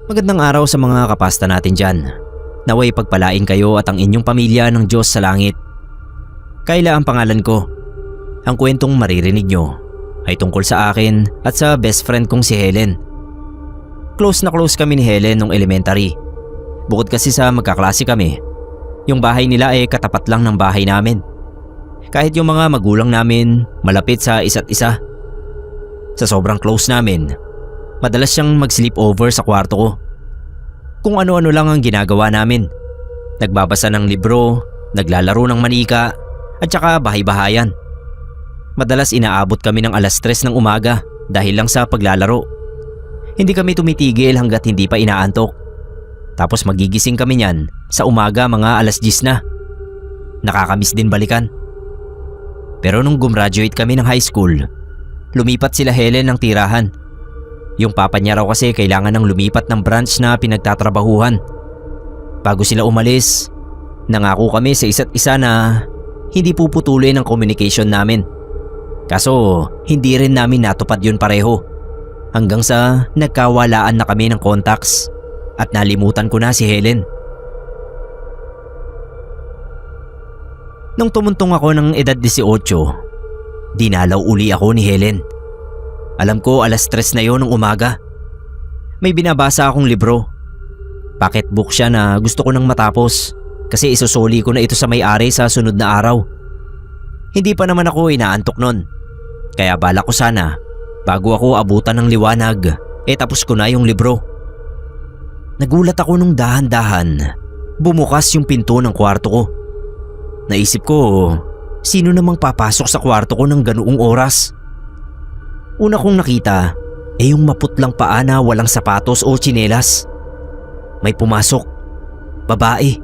Magandang araw sa mga kapasta natin dyan. Naway pagpalain kayo at ang inyong pamilya ng Diyos sa langit. Kayla ang pangalan ko. Ang kwentong maririnig nyo ay tungkol sa akin at sa best friend kong si Helen. Close na close kami ni Helen nung elementary. Bukod kasi sa magkaklase kami, yung bahay nila ay katapat lang ng bahay namin. Kahit yung mga magulang namin malapit sa isa't isa. Sa sobrang close namin, madalas siyang mag-sleepover sa kwarto ko. Kung ano-ano lang ang ginagawa namin. Nagbabasa ng libro, naglalaro ng manika, at saka bahay-bahayan. Madalas inaabot kami ng 3:00 ng umaga dahil lang sa paglalaro. Hindi kami tumitigil hanggat hindi pa inaantok. Tapos magigising kami niyan sa umaga mga 10:00 na. Nakakamiss din balikan. Pero nung gumraduate kami ng high school, lumipat sila Helen ng tirahan. Yung papa niya raw kasi kailangan ng lumipat ng branch na pinagtatrabahuhan. Bago sila umalis, nangako kami sa isa't isa na hindi puputuloy ng communication namin. Kaso hindi rin namin natupad yun pareho. Hanggang sa nagkawalaan na kami ng contacts at nalimutan ko na si Helen. Nung tumuntong ako ng edad 18, dinalaw uli ako ni Helen. Alam ko 3:00 na yon ng umaga. May binabasa akong libro. Pocketbook siya na gusto ko nang matapos kasi isusuli ko na ito sa may-ari sa sunod na araw. Hindi pa naman ako inaantok nun. Kaya bala ko sana bago ako abutan ng liwanag tapos ko na yung libro. Nagulat ako nung dahan-dahan bumukas yung pinto ng kwarto ko. Naisip ko, sino namang papasok sa kwarto ko ng ganoong oras? Una kong nakita yung maputlang paa na walang sapatos o tsinelas. May pumasok. Babae.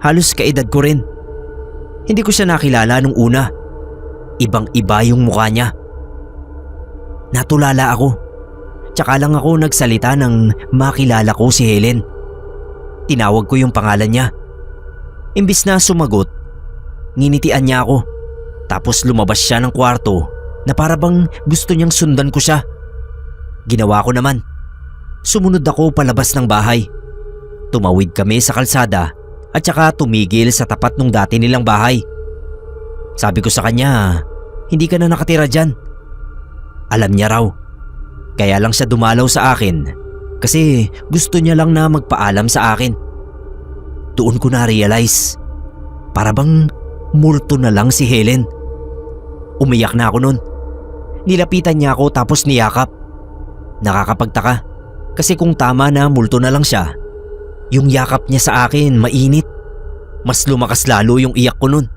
Halos kaedad ko rin. Hindi ko siya nakilala nung una. Ibang-iba yung mukha niya. Natulala ako. Tsaka lang ako nagsalita nang makilala ko si Helen. Tinawag ko yung pangalan niya. Imbis na sumagot, nginitian niya ako. Tapos lumabas siya ng kwarto na para bang gusto niyang sundan ko siya. Ginawa ko naman. Sumunod ako palabas ng bahay. Tumawid kami sa kalsada at saka tumigil sa tapat ng dati nilang bahay. Sabi ko sa kanya, hindi ka na nakatira dyan. Alam niya raw. Kaya lang siya dumalaw sa akin kasi gusto niya lang na magpaalam sa akin. Doon ko na-realize, para bang multo na lang si Helen. Umiyak na ako nun. Nilapitan niya ako tapos niyakap. Nakakapagtaka kasi kung tama na multo na lang siya, yung yakap niya sa akin mainit. Mas lumakas lalo yung iyak ko nun.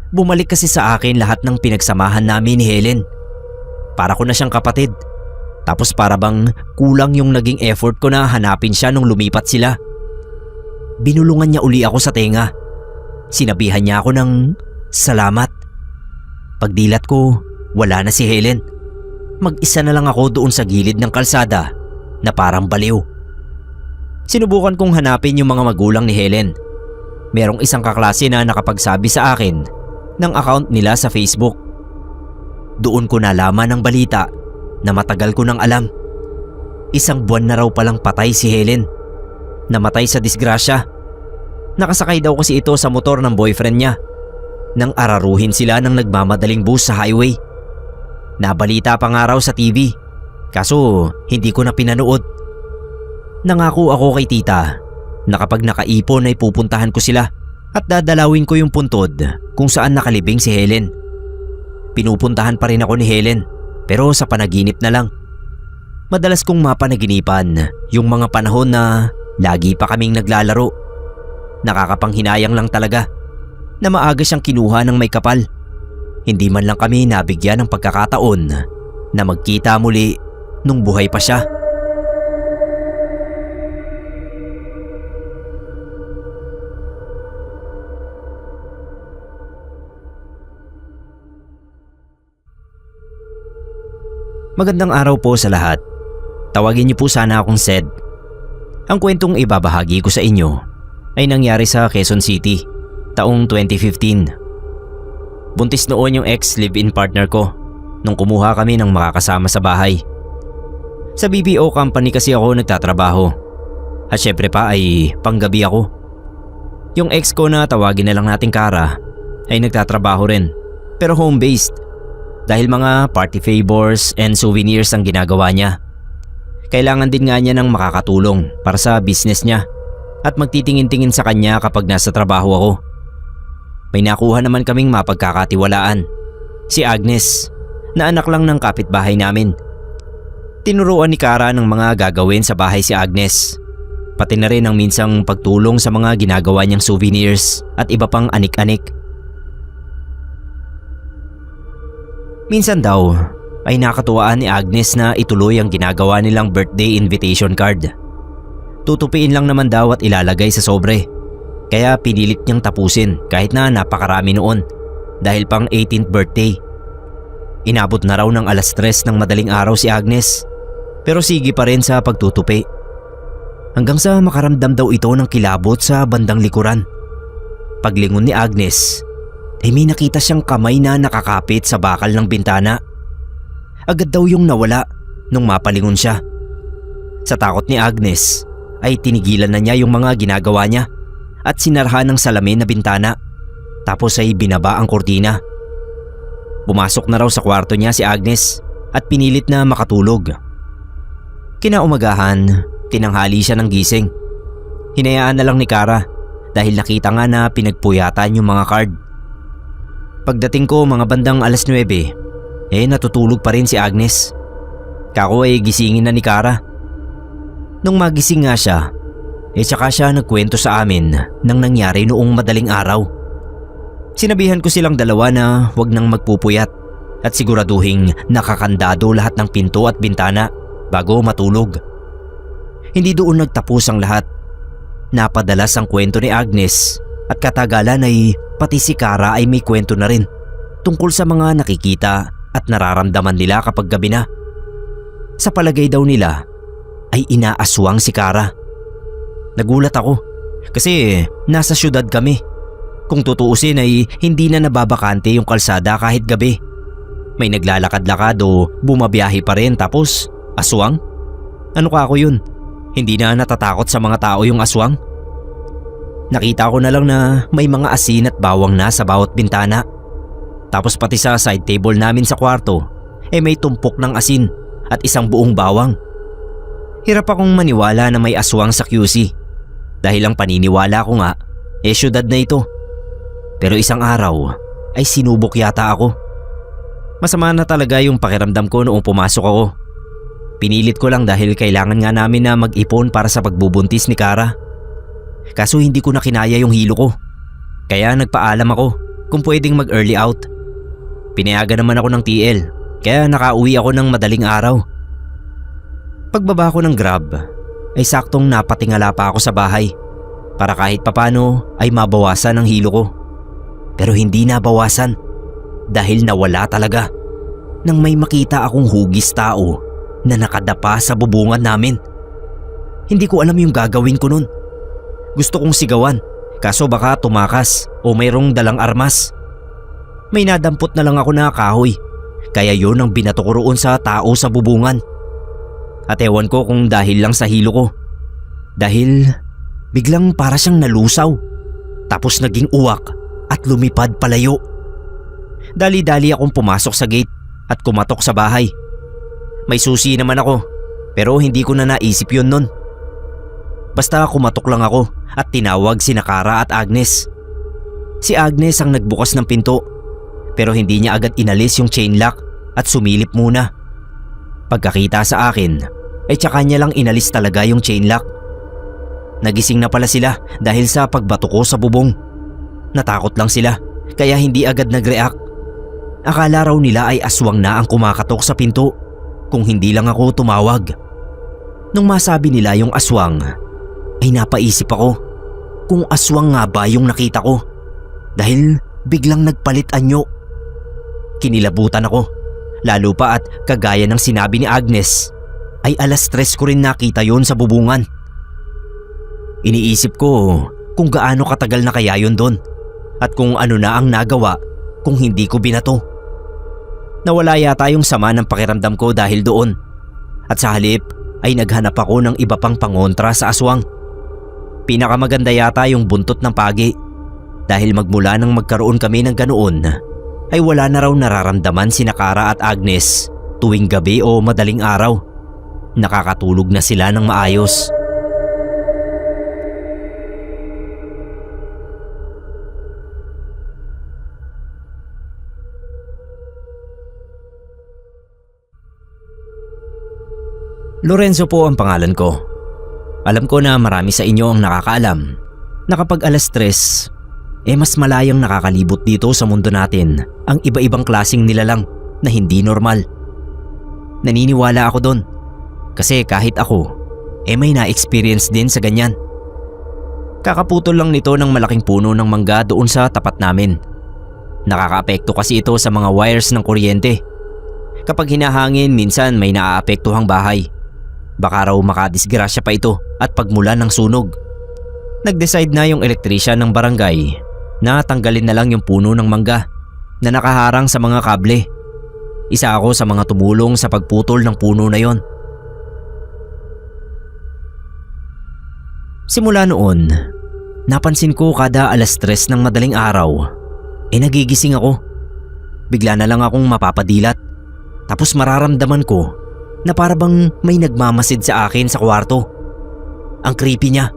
Bumalik kasi sa akin lahat ng pinagsamahan namin ni Helen. Para ko na siyang kapatid. Tapos para bang kulang yung naging effort ko na hanapin siya nung lumipat sila. Binulungan niya uli ako sa tenga. Sinabihan niya ako ng salamat. Pagdilat ko, wala na si Helen. Mag-isa na lang ako doon sa gilid ng kalsada na parang baliw. Sinubukan kong hanapin yung mga magulang ni Helen. Merong isang kaklase na nakapagsabi sa akin ng account nila sa Facebook. Doon ko nalaman ng balita na matagal ko nang alam. 1 buwan na raw palang patay si Helen. Namatay sa disgrasya. Nakasakay daw kasi ito sa motor ng boyfriend niya nang araruhin sila ng nagmamadaling bus sa highway. Nabalita pa nga raw sa TV, kaso hindi ko na pinanood. Nangako ako kay tita na kapag nakaipon ay pupuntahan ko sila at dadalawin ko yung puntod kung saan nakalibing si Helen. Pinupuntahan pa rin ako ni Helen pero sa panaginip na lang. Madalas kong mapanaginipan yung mga panahon na lagi pa kaming naglalaro. Nakakapanghinayang lang talaga na maaga siyang kinuha ng may kapal. Hindi man lang kami nabigyan ng pagkakataon na magkita muli nung buhay pa siya. Magandang araw po sa lahat. Tawagin niyo po sana akong Sed. Ang kwentong ibabahagi ko sa inyo ay nangyari sa Quezon City, taong 2015. Buntis noon yung ex live-in partner ko nung kumuha kami ng makakasama sa bahay. Sa BPO company kasi ako nagtatrabaho. At syempre pa ay panggabi ako. Yung ex ko na tawagin na lang nating Kara ay nagtatrabaho rin pero home-based dahil mga party favors and souvenirs ang ginagawa niya. Kailangan din nga niya ng makakatulong para sa business niya at magtitingin-tingin sa kanya kapag nasa trabaho ako. May nakuha naman kaming mapagkakatiwalaan, si Agnes, na anak lang ng kapitbahay namin. Tinuruan ni Kara ng mga gagawin sa bahay si Agnes, pati na rin ang minsang pagtulong sa mga ginagawa niyang souvenirs at iba pang anik-anik. Minsan daw ay nakatuwaan ni Agnes na ituloy ang ginagawa nilang birthday invitation card. Tutupiin lang naman daw at ilalagay sa sobre. Kaya pinilit niyang tapusin kahit na napakarami noon dahil pang 18th birthday. Inabot na raw ng 3:00 ng madaling araw si Agnes pero sige pa rin sa pagtutupi. Hanggang sa makaramdam daw ito ng kilabot sa bandang likuran. Paglingon ni Agnes ay may nakita siyang kamay na nakakapit sa bakal ng bintana. Agad daw yung nawala nung mapalingon siya. Sa takot ni Agnes ay tinigilan na niya yung mga ginagawa niya at sinarhan ng salamin na bintana tapos ay binaba ang kortina. Pumasok na raw sa kwarto niya si Agnes at pinilit na makatulog. Kinaumagahan, tinanghali siya ng gising. Hinayaan na lang ni Kara dahil nakita nga na pinagpuyatan yung mga card. Pagdating ko mga bandang 9:00, natutulog pa rin si Agnes. Kako ay gisingin na ni Kara. Nung magising nga siya, tsaka siya nagkwento sa amin ng nangyari noong madaling araw. Sinabihan ko silang dalawa na huwag nang magpupuyat at siguraduhing nakakandado lahat ng pinto at bintana bago matulog. Hindi doon nagtapos ang lahat. Napadalas ang kwento ni Agnes at katagalan ay pati si Kara ay may kwento na rin tungkol sa mga nakikita at nararamdaman nila kapag gabi na. Sa palagay daw nila ay inaaswang si Kara. Nagulat ako kasi nasa syudad kami. Kung tutuusin ay hindi na nababakante yung kalsada kahit gabi. May naglalakad-lakad o bumabiyahe pa rin tapos aswang? Ano ka ako yun? Hindi na natatakot sa mga tao yung aswang? Nakita ko na lang na may mga asin at bawang na sa bawat bintana. Tapos pati sa side table namin sa kwarto may tumpok ng asin at isang buong bawang. Hirap akong maniwala na may aswang sa QC. Dahil ang paniniwala ko nga, syudad na ito. Pero isang araw ay sinubok yata ako. Masama na talaga yung pakiramdam ko noong pumasok ako. Pinilit ko lang dahil kailangan nga namin na mag-ipon para sa pagbubuntis ni Kara. Kaso hindi ko na kinaya yung hilo ko. Kaya nagpaalam ako kung pwedeng mag-early out. Pinayagan naman ako ng TL, kaya nakauwi ako ng madaling araw. Pagbaba ko ng Grab, ay saktong napatingala pa ako sa bahay para kahit papano ay mabawasan ang hilo ko. Pero hindi nabawasan dahil nawala talaga nang may makita akong hugis tao na nakadapa sa bubungan namin. Hindi ko alam yung gagawin ko nun. Gusto kong sigawan kaso baka tumakas o mayroong dalang armas. May nadampot na lang ako na kahoy kaya yun ang binato ko roon sa tao sa bubungan. At ewan ko kung dahil lang sa hilo ko. Dahil biglang para siyang nalusaw. Tapos naging uwak at lumipad palayo. Dali-dali akong pumasok sa gate at kumatok sa bahay. May susi naman ako pero hindi ko na naisip yun nun. Basta kumatok lang ako at tinawag si Kara at Agnes. Si Agnes ang nagbukas ng pinto pero hindi niya agad inalis yung chain lock at sumilip muna. Pagkakita sa akin ay tsaka niya lang inalis talaga yung chain lock. Nagising na pala sila dahil sa pagbato ko sa bubong. Natakot lang sila kaya hindi agad nag-react. Akala raw nila ay aswang na ang kumakatok sa pinto kung hindi lang ako tumawag. Nung masabi nila yung aswang ay napaisip ako kung aswang nga ba yung nakita ko dahil biglang nagpalit anyo. Kinilabutan ako. Lalo pa at kagaya ng sinabi ni Agnes ay 3:00 ko rin nakita yon sa bubungan. Iniisip ko kung gaano katagal na kaya yun doon at kung ano na ang nagawa kung hindi ko binato. Nawala yata yung sama ng pakiramdam ko dahil doon At sa halip ay naghanap ako ng iba pang pangontra sa aswang. Pinakamaganda yata yung buntot ng pagi dahil magmula nang magkaroon kami ng ganoon ay wala na raw nararamdaman sina Kara at Agnes tuwing gabi o madaling araw. Nakakatulog na sila ng maayos. Lorenzo po ang pangalan ko. Alam ko na marami sa inyo ang nakakaalam na kapag 3:00, mas malayang nakakalibot dito sa mundo natin ang iba-ibang klaseng nilalang na hindi normal. Naniniwala ako doon kasi kahit ako may na-experience din sa ganyan. Kakaputol lang nito ng malaking puno ng mangga doon sa tapat namin. Nakakaapekto kasi ito sa mga wires ng kuryente. Kapag hinahangin, minsan may naaapektuhang bahay. Baka raw makadisgrasya pa ito at pagmulan ng sunog. Nag-decide na yung elektrisyan ng barangay na tanggalin na lang yung puno ng mangga na nakaharang sa mga kable. Isa ako sa mga tumulong sa pagputol ng puno na yon. Simula noon, napansin ko kada 3:00 ng madaling araw, nagigising ako. Bigla na lang akong mapapadilat. Tapos mararamdaman ko na parabang may nagmamasid sa akin sa kwarto. Ang creepy niya.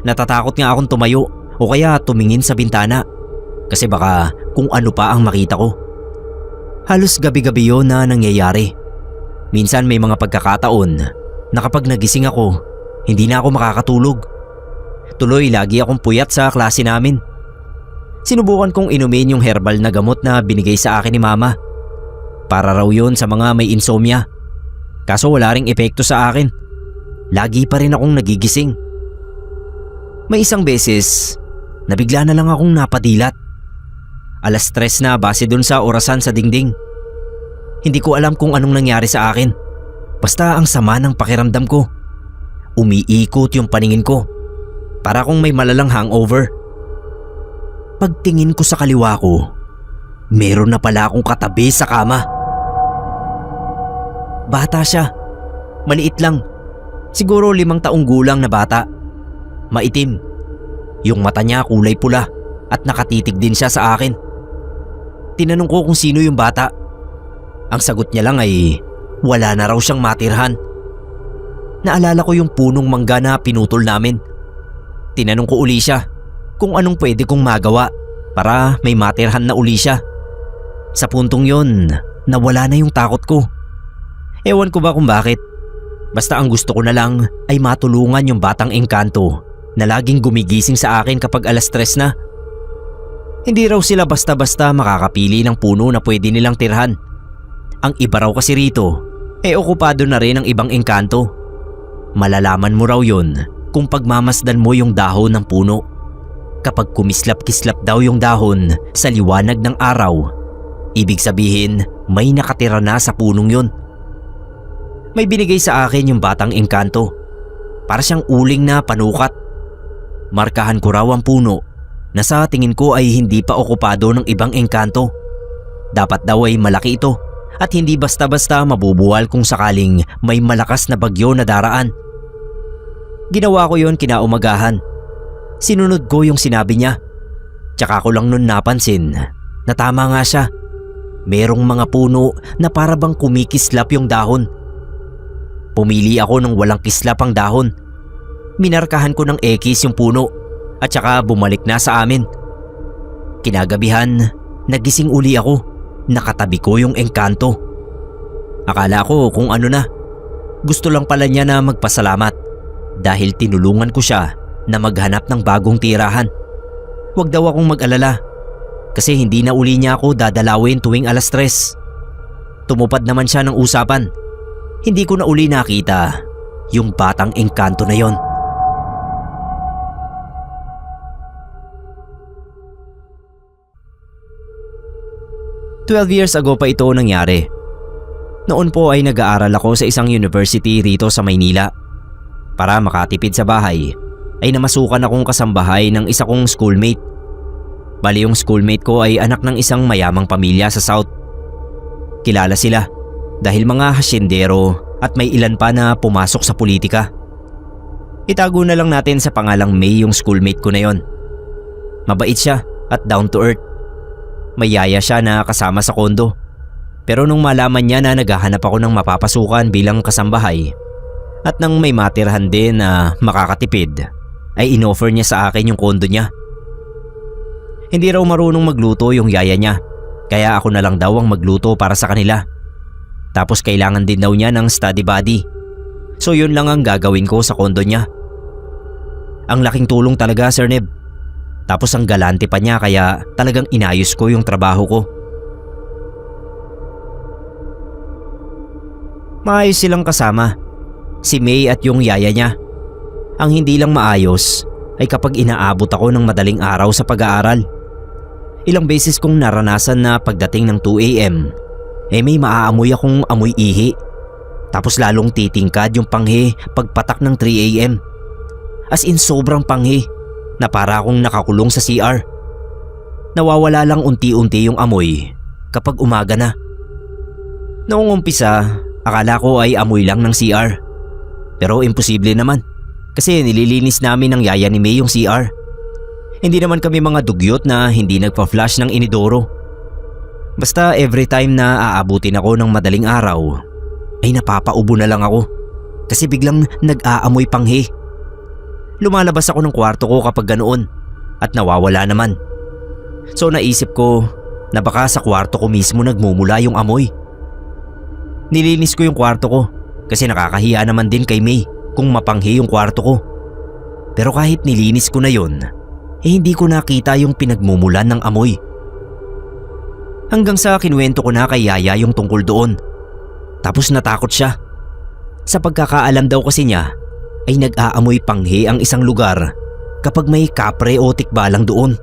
Natatakot nga akong tumayo o kaya tumingin sa bintana kasi baka kung ano pa ang makita ko. Halos gabi-gabi yun na nangyayari. Minsan may mga pagkakataon na kapag nagising ako, hindi na ako makakatulog. Tuloy lagi akong puyat sa klase namin. Sinubukan kong inumin yung herbal na gamot na binigay sa akin ni mama. Para raw yun sa mga may insomnia. Kaso wala ring epekto sa akin. Lagi pa rin akong nagigising. May isang beses, nabigla na lang akong napadilat. 3:00 na base dun sa orasan sa dingding. Hindi ko alam kung anong nangyari sa akin. Basta ang sama ng pakiramdam ko. Umiikot yung paningin ko. Para kung may malalang hangover. Pagtingin ko sa kaliwa ko, meron na pala akong katabi sa kama. Bata siya. Maliit lang. Siguro 5 taong gulang na bata. Maitim. Yung mata niya kulay pula at nakatitig din siya sa akin. Tinanong ko kung sino yung bata. Ang sagot niya lang ay wala na raw siyang matirhan. Naalala ko yung punong mangga na pinutol namin. Tinanong ko uli siya kung anong pwede kong magawa para may matirhan na uli siya. Sa puntong yon, nawala na yung takot ko. Ewan ko ba kung bakit. Basta ang gusto ko na lang ay matulungan yung batang engkanto na laging gumigising sa akin kapag 3:00 na. Hindi raw sila basta-basta makakapili ng puno na pwede nilang tirhan. Ang iba raw kasi rito, okupado na rin ang ibang engkanto. Malalaman mo raw yun kung pagmamasdan mo yung dahon ng puno. Kapag kumislap-kislap daw yung dahon sa liwanag ng araw, ibig sabihin may nakatira na sa punong yun. May binigay sa akin yung batang engkanto. Para siyang uling na panukat. Markahan ko raw ang puno na sa tingin ko ay hindi pa okupado ng ibang engkanto. Dapat daw ay malaki ito at hindi basta-basta mabubuwal kung sakaling may malakas na bagyo na daraan. Ginawa ko yon kinaumagahan. Sinunod ko yung sinabi niya. Tsaka ko lang nun napansin na tama nga siya. Merong mga puno na parabang kumikislap yung dahon. Pumili ako ng walang kislap ang dahon. Minarkahan ko ng X yung puno at saka bumalik na sa amin. Kinagabihan, nagising uli ako. Nakatabi ko yung engkanto. Akala ko kung ano na. Gusto lang pala niya na magpasalamat dahil tinulungan ko siya na maghanap ng bagong tirahan. Huwag daw akong mag-alala kasi hindi na uli niya ako dadalawin tuwing 3:00. Tumupad naman siya ng usapan. Hindi ko na uli nakita yung batang engkanto na yon. "12 years ago pa ito nangyari. Noon po ay nag-aaral ako sa isang university rito sa Maynila. Para makatipid sa bahay, ay namasukan akong kasambahay ng isa kong schoolmate. Bali yung schoolmate ko ay anak ng isang mayamang pamilya sa South. Kilala sila dahil mga hasyendero at may ilan pa na pumasok sa politika. Itago na lang natin sa pangalang May yung schoolmate ko na yon. Mabait siya at down to earth. May yaya siya na kasama sa kondo. Pero nung malaman niya na naghahanap ako ng mapapasukan bilang kasambahay at nang may matirhan din na makakatipid, ay inoffer niya sa akin yung kondo niya. Hindi raw marunong magluto yung yaya niya, kaya ako na lang daw ang magluto para sa kanila. Tapos kailangan din daw niya ng study buddy. So yun lang ang gagawin ko sa kondo niya. Ang laking tulong talaga, Sir Neb. Tapos ang galante pa niya kaya talagang inayos ko yung trabaho ko. Maayos silang kasama, si May at yung yaya niya. Ang hindi lang maayos ay kapag inaabot ako ng madaling araw sa pag-aaral. Ilang beses kong naranasan na pagdating ng 2 AM, may maaamoy akong amoy ihi. Tapos lalong titingkad yung panghi pagpatak ng 3 AM. As in sobrang panghi na para akong nakakulong sa CR. Nawawala lang unti-unti yung amoy kapag umaga na. Noong umpisa, akala ko ay amoy lang ng CR. Pero imposible naman kasi nililinis namin ng yaya ni May yung CR. Hindi naman kami mga dugyot na hindi nagpa-flush ng inidoro. Basta every time na aabutin ako ng madaling araw, ay napapaubo na lang ako kasi biglang nag-aamoy panghi. Lumalabas ako ng kwarto ko kapag ganoon at nawawala naman. So naisip ko na baka sa kwarto ko mismo nagmumula yung amoy. Nilinis ko yung kwarto ko kasi nakakahiya naman din kay May kung mapanghi yung kwarto ko. Pero kahit nilinis ko na yun, hindi ko nakita yung pinagmumulan ng amoy. Hanggang sa kinuwento ko na kay Yaya yung tungkol doon. Tapos natakot siya. Sa pagkakaalam daw kasi niya ay nag-aamoy panghi ang isang lugar kapag may kapre o tikbalang doon.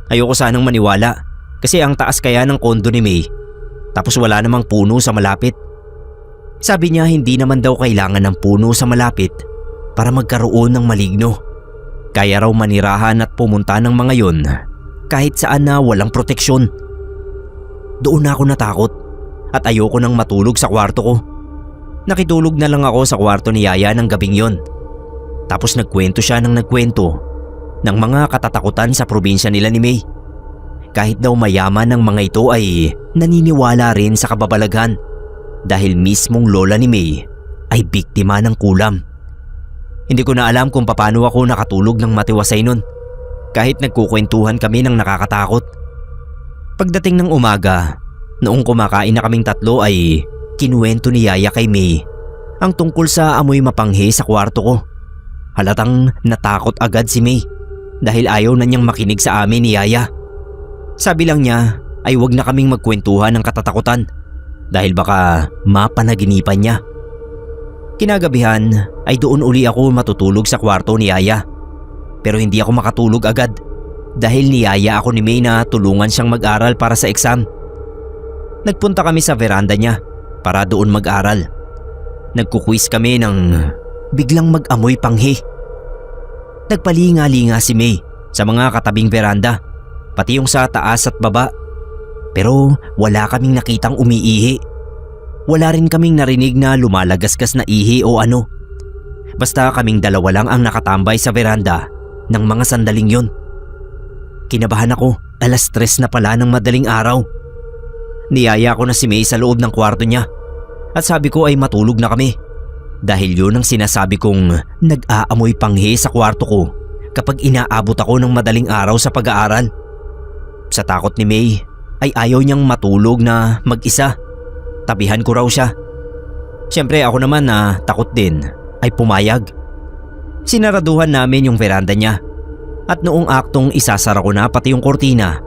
Ayoko sanang maniwala kasi ang taas kaya ng kondo ni May tapos wala namang puno sa malapit. Sabi niya hindi naman daw kailangan ng puno sa malapit para magkaroon ng maligno. Kaya raw manirahan at pumunta ng mga yon kahit saan na walang proteksyon. Doon na ako natakot at ayoko nang matulog sa kwarto ko. Nakitulog na lang ako sa kwarto ni Yaya ng gabing yon. Tapos nagkwento siya ng nagkwento ng mga katatakutan sa probinsya nila ni May. Kahit daw mayaman ng mga ito ay naniniwala rin sa kababalaghan dahil mismong lola ni May ay biktima ng kulam. Hindi ko na alam kung paano ako nakatulog ng matiwasay nun kahit nagkukwentuhan kami ng nakakatakot. Pagdating ng umaga, noong kumakain na kaming tatlo ay kinuwento ni Yaya kay May ang tungkol sa amoy mapanghi sa kwarto ko. Halatang natakot agad si May dahil ayaw na niyang makinig sa amin ni Yaya. Sabi lang niya ay wag na kaming magkwentuhan ng katatakutan dahil baka mapanaginipan niya. Kinagabihan ay doon uli ako matutulog sa kwarto ni Yaya. Pero hindi ako makatulog agad dahil niyaya ako ni May na tulungan siyang mag-aral para sa exam. Nagpunta kami sa veranda niya para doon mag-aral. Nagkukwis kami nang biglang mag-amoy panghi. Nagpalinga-linga si May sa mga katabing veranda, pati yung sa taas at baba. Pero wala kaming nakitang umiihi. Wala rin kaming narinig na lumalagasgas na ihi o ano. Basta kaming dalawa lang ang nakatambay sa veranda ng mga sandaling yun. Kinabahan ako, 3:00 na pala ng madaling araw. Niyaya ko na si May sa loob ng kwarto niya at sabi ko ay matulog na kami. Dahil yun ang sinasabi kong nag-aamoy panghi sa kwarto ko kapag inaabot ako ng madaling araw sa pag-aaral. Sa takot ni May ay ayaw niyang matulog na mag-isa. Tabihan ko raw siya. Siyempre ako naman na takot din ay pumayag. Sinaraduhan namin yung veranda niya at noong aktong isasara ko na pati yung kortina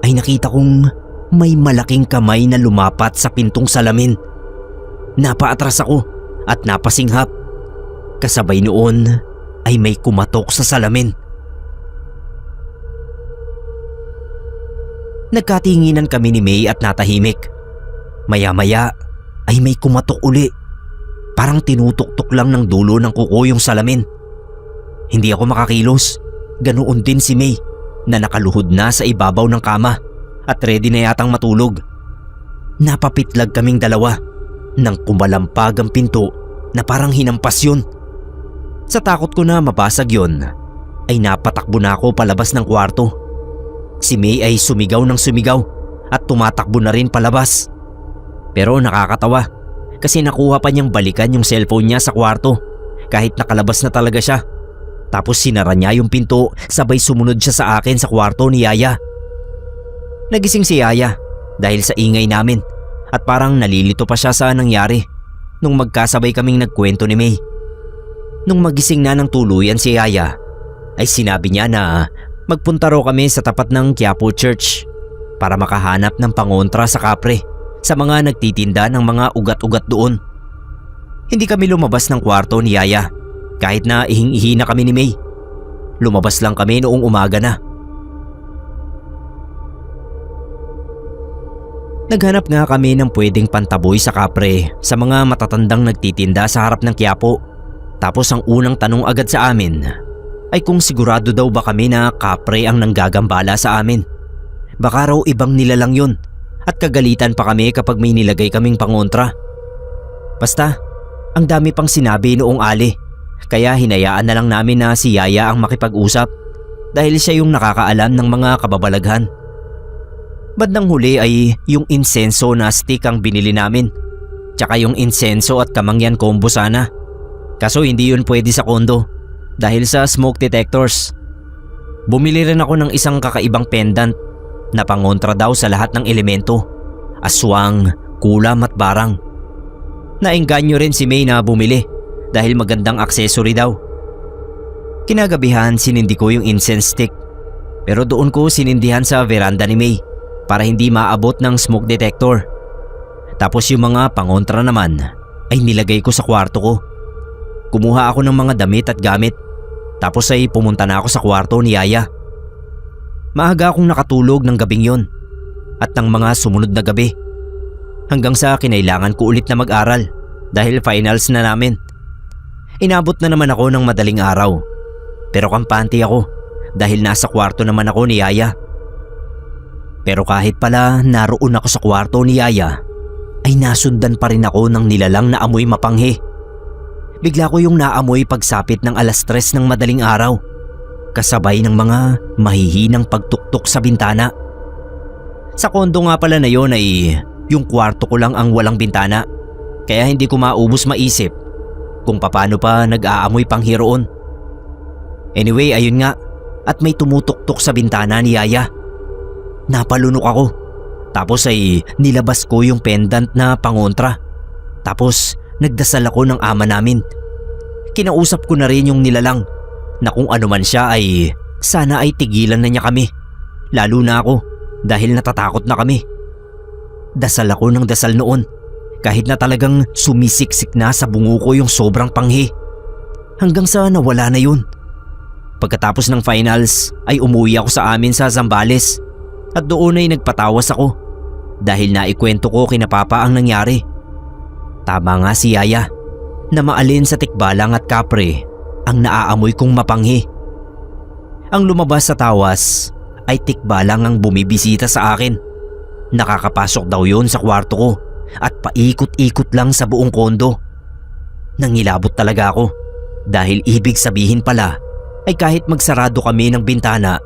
ay nakita kong may malaking kamay na lumapat sa pintong salamin. Napaatras ako at napasinghap. Kasabay noon ay may kumatok sa salamin. Nagkatinginan kami ni May at natahimik. Maya-maya ay may kumatok uli. Parang tinutok-tok lang ng dulo ng kuko yung salamin. Hindi ako makakilos. Ganoon din si May na nakaluhod na sa ibabaw ng kama at ready na yatang matulog. Napapitlag kaming dalawa nang kumalampag ang pinto na parang hinampas yun. Sa takot ko na mabasag yun, ay napatakbo na ako palabas ng kwarto. Si May ay sumigaw ng sumigaw at tumatakbo na rin palabas. Pero nakakatawa kasi nakuha pa niyang balikan yung cellphone niya sa kwarto kahit nakalabas na talaga siya. Tapos sinara niya yung pinto, sabay sumunod siya sa akin sa kwarto ni Yaya. Nagising si Yaya dahil sa ingay namin at parang nalilito pa siya sa nangyari nung magkasabay kaming nagkwento ni May. Nung magising na ng tuluyan si Yaya, ay sinabi niya na magpunta raw kami sa tapat ng Quiapo Church para makahanap ng pangontra sa kapre sa mga nagtitinda ng mga ugat-ugat doon. Hindi kami lumabas ng kwarto ni Yaya kahit na ihing-ihi na kami ni May. Lumabas lang kami noong umaga na. Naghanap nga kami ng pwedeng pantaboy sa kapre sa mga matatandang nagtitinda sa harap ng Quiapo. Tapos ang unang tanong agad sa amin ay kung sigurado daw ba kami na kapre ang nanggagambala sa amin. Baka raw ibang nilalang yun at kagalitan pa kami kapag may nilagay kaming pangontra. Basta, ang dami pang sinabi noong ali, kaya hinayaan na lang namin na si Yaya ang makipag-usap dahil siya yung nakakaalam ng mga kababalaghan. Bandang huli ay yung insenso na stick ang binili namin, tsaka yung insenso at kamangyan combo sana. Kaso hindi yun pwede sa kondo dahil sa smoke detectors. Bumili rin ako ng isang kakaibang pendant na pangontra daw sa lahat ng elemento, aswang, kulam at barang. Naengganyo rin si May na bumili dahil magandang accessory daw. Kinagabihan sinindi ko yung incense stick, pero doon ko sinindihan sa veranda ni May para hindi maabot ng smoke detector. Tapos yung mga pangontra naman ay nilagay ko sa kwarto ko. Kumuha ako ng mga damit at gamit, tapos ay pumunta na ako sa kwarto ni Yaya. Maaga akong nakatulog ng gabing yon at ng mga sumunod na gabi, hanggang sa kinailangan ko ulit na mag-aral dahil finals na namin. Inabot na naman ako ng madaling araw, pero kampante ako dahil nasa kwarto naman ako ni Yaya. Pero kahit pala naroon ako sa kwarto ni Yaya, ay nasundan pa rin ako ng nilalang na amoy mapanghi. Bigla ko yung naamoy pagsapit ng 3:00 ng madaling araw, kasabay ng mga mahihinang pagtuktok sa bintana. Sa kondo nga pala na yon ay yung kwarto ko lang ang walang bintana, kaya hindi ko maubos maisip kung paano pa nag-aamoy panghi roon. Anyway, ayun nga, at may tumutuktok sa bintana ni Yaya. Napalunok ako, tapos ay nilabas ko yung pendant na pangontra. Tapos nagdasal ako ng ama namin. Kinausap ko na rin yung nilalang na kung ano man siya ay sana ay tigilan na niya kami. Lalo na ako dahil natatakot na kami. Dasal ako ng dasal noon kahit na talagang sumisiksik na sa bungo ko yung sobrang panghi. Hanggang sa nawala na yun. Pagkatapos ng finals ay umuwi ako sa amin sa Zambales at doon ay nagpatawas ako dahil naikwento ko kina Papa ang nangyari. Tama nga si Yaya na maalin sa tikbalang at kapre ang naaamoy kong mapanghi. Ang lumabas sa tawas ay tikbalang ang bumibisita sa akin. Nakakapasok daw yon sa kwarto ko at paikot-ikot lang sa buong kondo. Nangilabot talaga ako dahil ibig sabihin pala ay kahit magsarado kami ng bintana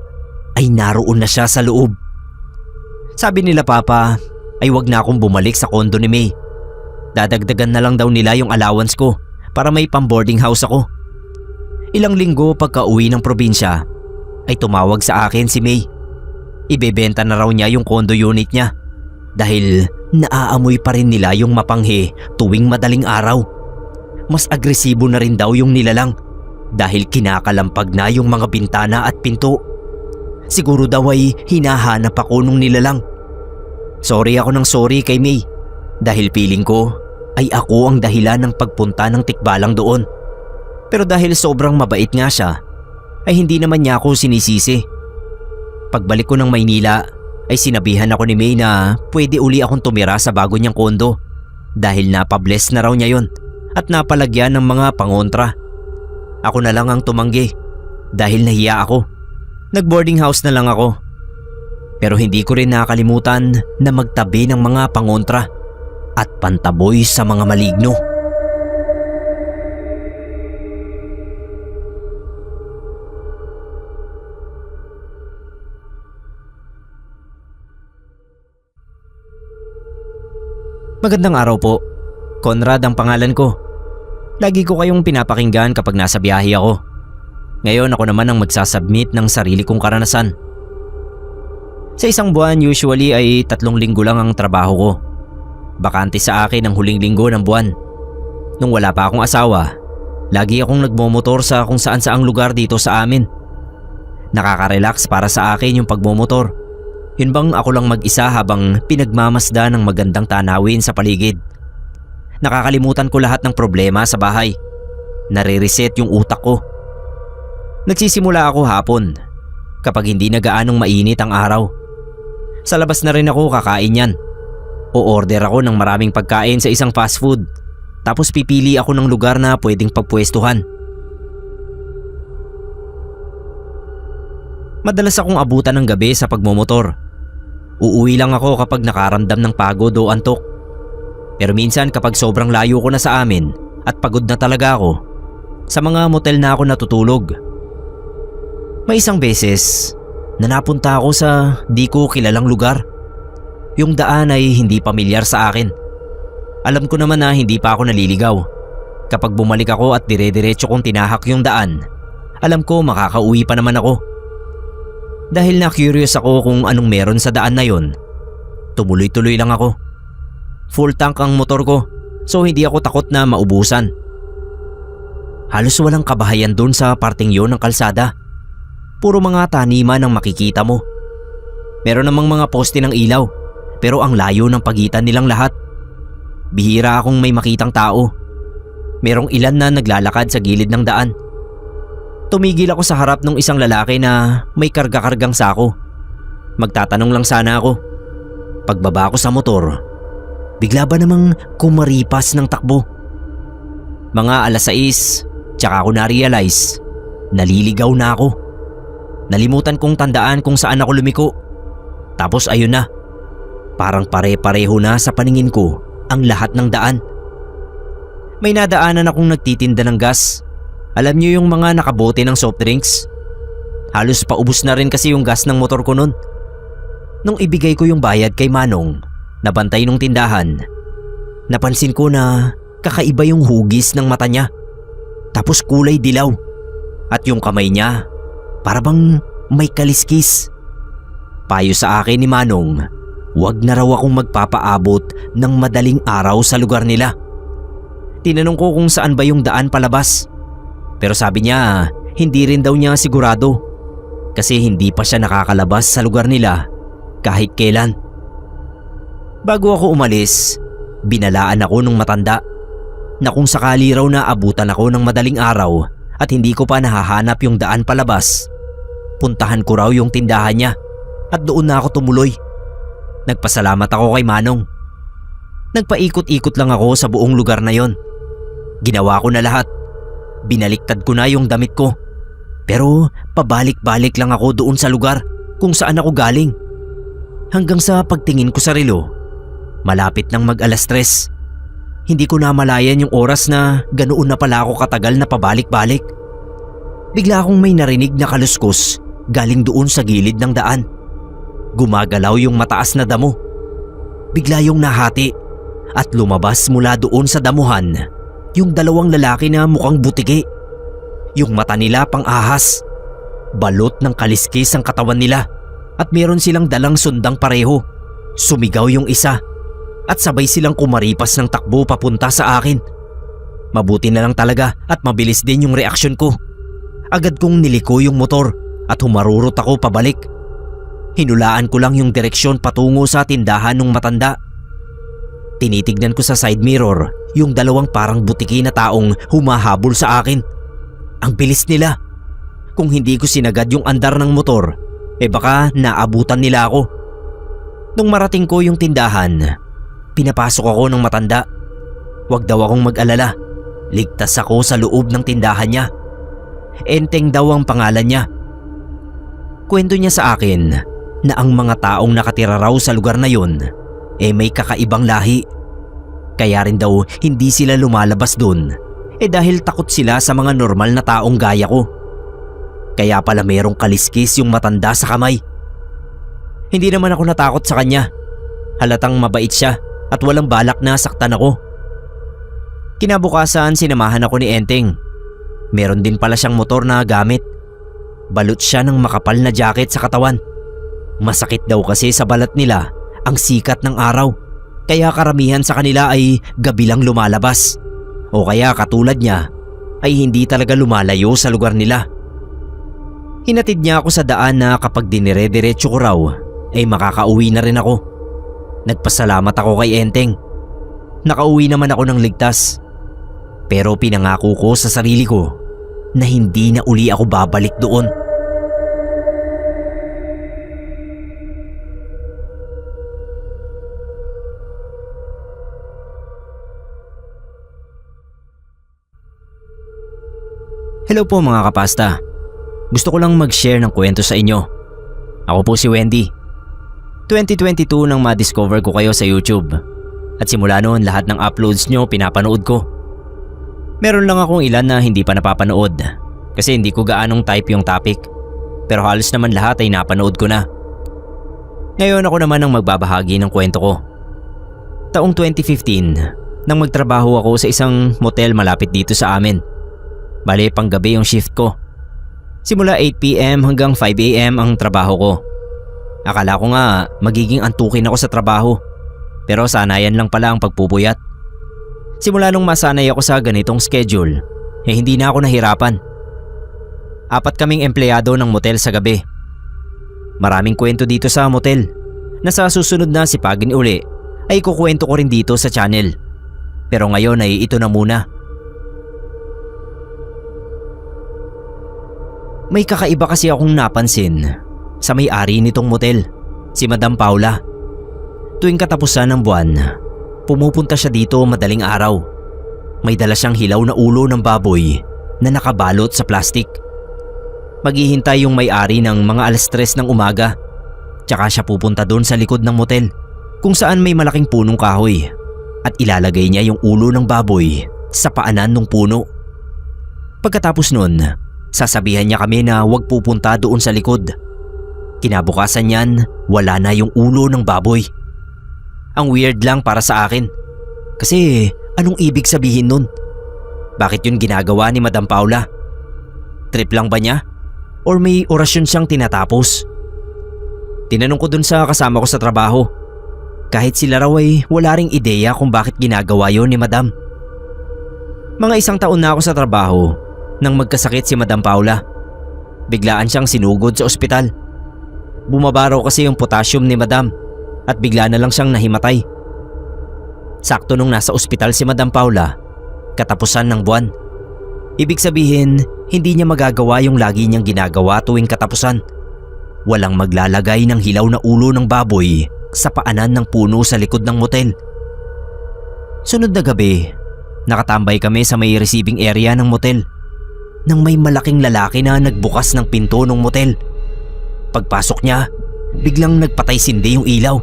ay naroon na siya sa loob. Sabi nila Papa ay wag na akong bumalik sa kondo ni May. Dadagdagan na lang daw nila yung allowance ko para may pang-boarding house ako. Ilang linggo pagka uwi ng probinsya ay tumawag sa akin si May. Ibebenta na raw niya yung condo unit niya dahil naaamoy pa rin nila yung mapanghi tuwing madaling araw. Mas agresibo na rin daw yung nilalang dahil kinakalampag na yung mga bintana at pinto. Siguro daw ay hinahanap ako nung nilalang. Sorry ako ng sorry kay May dahil feeling ko ay ako ang dahilan ng pagpunta ng tikbalang doon. Pero dahil sobrang mabait nga siya ay hindi naman niya ako sinisisi. Pagbalik ko ng Maynila ay sinabihan ako ni May na pwede uli akong tumira sa bago niyang kondo dahil napabless na raw niya yon at napalagyan ng mga pangontra. Ako na lang ang tumanggi dahil nahiya ako. Nag-boarding house na lang ako. Pero hindi ko rin nakalimutan na magtabi ng mga pangontra at pantaboy sa mga maligno. Magandang araw po. Conrad ang pangalan ko. Lagi ko kayong pinapakinggan kapag nasa biyahe ako. Ngayon ako naman ang magsasubmit ng sarili kong karanasan. Sa isang buwan usually ay 3 linggo lang ang trabaho ko. Bakante sa akin ang huling linggo ng buwan. Nung wala pa akong asawa, lagi akong nagmomotor sa kung saan saang lugar dito sa amin. Nakaka-relax para sa akin yung pagmomotor. Yun bang ako lang mag-isa habang pinagmamasda ng magandang tanawin sa paligid. Nakakalimutan ko lahat ng problema sa bahay. Nare-reset yung utak ko. Nagsisimula ako hapon kapag hindi na gaanong mainit ang araw. Sa labas na rin ako kakain yan. O-order ako ng maraming pagkain sa isang fast food. Tapos pipili ako ng lugar na pwedeng pagpwestuhan. Madalas akong abutan ng gabi sa pagmomotor. Uuwi lang ako kapag nakaramdam ng pagod o antok. Pero minsan kapag sobrang layo ko na sa amin at pagod na talaga ako, sa mga motel na ako natutulog. May isang beses na napunta ako sa di ko kilalang lugar. Yung daan ay hindi pamilyar sa akin. Alam ko naman na hindi pa ako naliligaw. Kapag bumalik ako at dire-diretso kong tinahak yung daan, alam ko makakauwi pa naman ako. Dahil na curious ako kung anong meron sa daan na yon, tumuloy-tuloy lang ako. Full tank ang motor ko, so hindi ako takot na maubusan. Halos walang kabahayan dun sa parting yon ng kalsada. Puro mga taniman ang makikita mo. Meron namang mga poste ng ilaw, pero ang layo ng pagitan nilang lahat. Bihira akong may makitang tao. Merong ilan na naglalakad sa gilid ng daan. Tumigil ako sa harap ng isang lalaki na may karga-kargang sako. Magtatanong lang sana ako. Pagbaba ko sa motor, bigla ba namang kumaripas ng takbo? Mga 6:00, tsaka ako na-realize, naliligaw na ako. Nalimutan kong tandaan kung saan ako lumiko. Tapos ayun na, parang pare-pareho na sa paningin ko ang lahat ng daan. May nadaanan akong nagtitinda ng gas. Alam niyo yung mga nakabote ng soft drinks? Halos paubos na rin kasi yung gas ng motor ko nun. Nung ibigay ko yung bayad kay Manong, nabantay nung tindahan, napansin ko na kakaiba yung hugis ng mata niya. Tapos kulay dilaw. At yung kamay niya, para bang may kaliskis. Payo sa akin ni Manong, wag na raw akong magpapaabot ng madaling araw sa lugar nila. Tinanong ko kung saan ba yung daan palabas. Pero sabi niya, hindi rin daw niya sigurado. Kasi hindi pa siya nakakalabas sa lugar nila kahit kailan. Bago ako umalis, binalaan ako ng matanda na kung sakali raw na abutan ako ng madaling araw at hindi ko pa nahahanap yung daan palabas, puntahan ko raw yung tindahan niya at doon na ako tumuloy. Nagpasalamat ako kay Manong. Nagpaikot-ikot lang ako sa buong lugar na yon. Ginawa ko na lahat. Binaliktad ko na yung damit ko. Pero pabalik-balik lang ako doon sa lugar kung saan ako galing. Hanggang sa pagtingin ko sa relo, malapit nang mag-3:00. Hindi ko namalayan yung oras na ganoon na pala ako katagal na pabalik-balik. Bigla akong may narinig na kaluskos galing doon sa gilid ng daan. Gumagalaw yung mataas na damo. Bigla yung nahati at lumabas mula doon sa damuhan yung 2 lalaki na mukhang butiki. Yung mata nila pang ahas. Balot ng kaliskis ang katawan nila at meron silang dalang sundang pareho. Sumigaw yung isa at sabay silang kumaripas ng takbo papunta sa akin. Mabuti na lang talaga at mabilis din yung reaksyon ko. Agad kong niliko yung motor at humarurot ako pabalik. Hinulaan ko lang yung direksyon patungo sa tindahan ng matanda. Tinitignan ko sa side mirror yung 2 parang butiki na taong humahabol sa akin. Ang bilis nila. Kung hindi ko sinagad yung andar ng motor, baka naabutan nila ako. Nung marating ko yung tindahan, pinapasok ako ng matanda. Wag daw akong mag-alala. Ligtas ako sa loob ng tindahan niya. Enteng daw ang pangalan niya. Kwento niya sa akin na ang mga taong nakatira raw sa lugar na yun may kakaibang lahi. Kaya rin daw hindi sila lumalabas dun dahil takot sila sa mga normal na taong gaya ko. Kaya pala merong kaliskis yung matanda sa kamay. Hindi naman ako natakot sa kanya. Halatang mabait siya at walang balak na saktan ako. Kinabukasan sinamahan ako ni Enteng. Meron din pala siyang motor na gamit. Balot siya ng makapal na jacket sa katawan. Masakit daw kasi sa balat nila ang sikat ng araw. Kaya karamihan sa kanila ay gabi lang lumalabas. O kaya katulad niya ay hindi talaga lumalayo sa lugar nila. Hinatid niya ako sa daan na kapag dinire-diretso ko raw ay makakauwi na rin ako. Nagpasalamat ako kay Enteng. Nakauwi naman ako ng ligtas. Pero pinangako ko sa sarili ko na hindi na uli ako babalik doon. Hello po mga kapasta. Gusto ko lang mag-share ng kwento sa inyo. Ako po si Wendy. 2022 nang ma-discover ko kayo sa YouTube. At simula noon lahat ng uploads nyo pinapanood ko. Meron lang akong ilan na hindi pa napapanood kasi hindi ko gaanong type yung topic. Pero halos naman lahat ay napanood ko na. Ngayon ako naman ang magbabahagi ng kwento ko. Taong 2015 nang magtrabaho ako sa isang motel malapit dito sa amin. Bale panggabi yung shift ko. Simula 8 PM hanggang 5 AM ang trabaho ko. Akala ko nga magiging antukin ako sa trabaho. Pero sanayan lang pala ang pagpupuyat. Simula nung masanay ako sa ganitong schedule, hindi na ako nahirapan. 4 kaming empleyado ng motel sa gabi. Maraming kwento dito sa motel na sa susunod na sipagin uli ay kukwento ko rin dito sa channel. Pero ngayon ay ito na muna. May kakaiba kasi akong napansin sa may-ari nitong motel, si Madam Paula. Tuwing katapusan ng buwan, pumupunta siya dito madaling araw. May dala siyang hilaw na ulo ng baboy na nakabalot sa plastik. Maghihintay yung may-ari ng mga 3:00 ng umaga. Tsaka siya pupunta doon sa likod ng motel kung saan may malaking punong kahoy at ilalagay niya yung ulo ng baboy sa paanan ng puno. Pagkatapos nun, sasabihan niya kami na huwag pupunta doon sa likod. Kinabukasan niyan, wala na yung ulo ng baboy. Ang weird lang para sa akin. Kasi anong ibig sabihin nun? Bakit yun ginagawa ni Madam Paula? Trip lang ba niya? Or may orasyon siyang tinatapos? Tinanong ko dun sa kasama ko sa trabaho. Kahit sila raw ay wala ring ideya kung bakit ginagawa yun ni Madam. Mga 1 taon na ako sa trabaho nang magkasakit si Madam Paula. Biglaan siyang sinugod sa ospital. Bumaba raw kasi yung potassium ni Madam at bigla na lang siyang nahimatay. Sakto nung nasa ospital si Madam Paula, katapusan ng buwan. Ibig sabihin, hindi niya magagawa yung lagi niyang ginagawa tuwing katapusan. Walang maglalagay ng hilaw na ulo ng baboy sa paanan ng puno sa likod ng motel. Sunod na gabi, nakatambay kami sa may receiving area ng motel nang may malaking lalaki na nagbukas ng pinto ng motel. Pagpasok niya, biglang nagpatay-sindi yung ilaw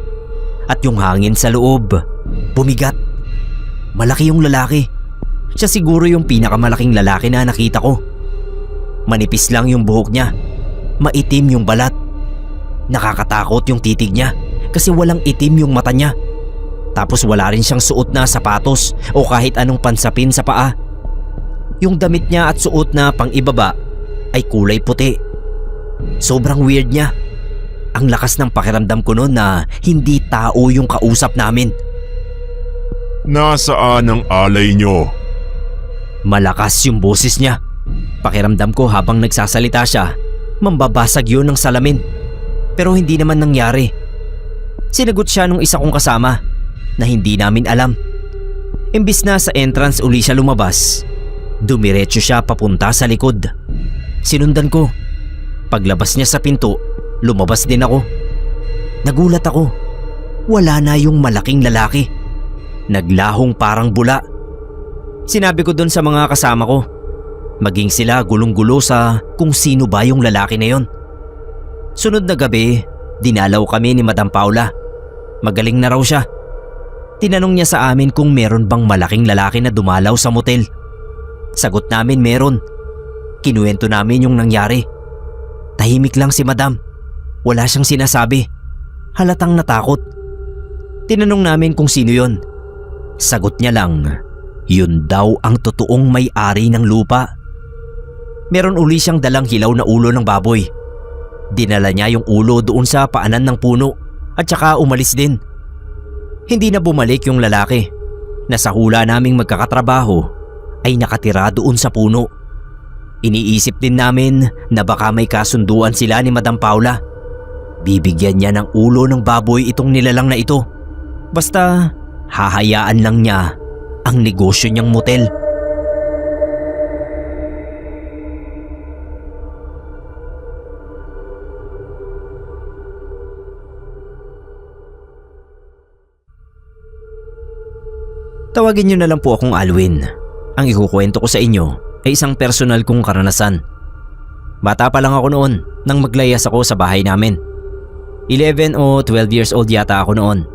at yung hangin sa loob bumigat. Malaki yung lalaki. Siya siguro yung pinakamalaking lalaki na nakita ko. Manipis lang yung buhok niya, maitim yung balat. Nakakatakot yung titig niya kasi walang itim yung mata niya. Tapos wala rin siyang suot na sapatos o kahit anong pansapin sa paa. Yung damit niya at suot na pang-ibaba ay kulay puti. Sobrang weird niya. Ang lakas ng pakiramdam ko noon na hindi tao yung kausap namin. Nasaan ang alay nyo? Malakas yung boses niya. Pakiramdam ko habang nagsasalita siya, mambabasag yun ng salamin. Pero hindi naman nangyari. Sinagot siya nung isa kong kasama na hindi namin alam. Imbis na sa entrance uli siya lumabas, dumiretso siya papunta sa likod. Sinundan ko. Paglabas niya sa pinto, lumabas din ako. Nagulat ako. Wala na yung malaking lalaki. Naglahong parang bula. Sinabi ko dun sa mga kasama ko, maging sila gulong-gulo sa kung sino ba yung lalaki na yon. Sunod na gabi, dinalaw kami ni Madam Paula. Magaling na raw siya. Tinanong niya sa amin kung meron bang malaking lalaki na dumalaw sa motel. Sagot namin meron. Kinuwento namin yung nangyari. Tahimik lang si Madam. Wala siyang sinasabi. Halatang natakot. Tinanong namin kung sino yon. Sagot niya lang, yun daw ang totoong may-ari ng lupa. Meron uli siyang dalang hilaw na ulo ng baboy. Dinala niya yung ulo doon sa paanan ng puno at saka umalis din. Hindi na bumalik yung lalaki na sa hula naming magkakatrabaho ay nakatira doon sa puno. Iniisip din namin na baka may kasunduan sila ni Madam Paula. Bibigyan niya ng ulo ng baboy itong nilalang na ito. Basta hahayaan lang niya ang negosyo niyang motel. Tawagin niyo na lang po akong Alwin. Ang ikukwento ko sa inyo ay isang personal kong karanasan. Bata pa lang ako noon nang maglayas ako sa bahay namin. 11 o 12 years old yata ako noon.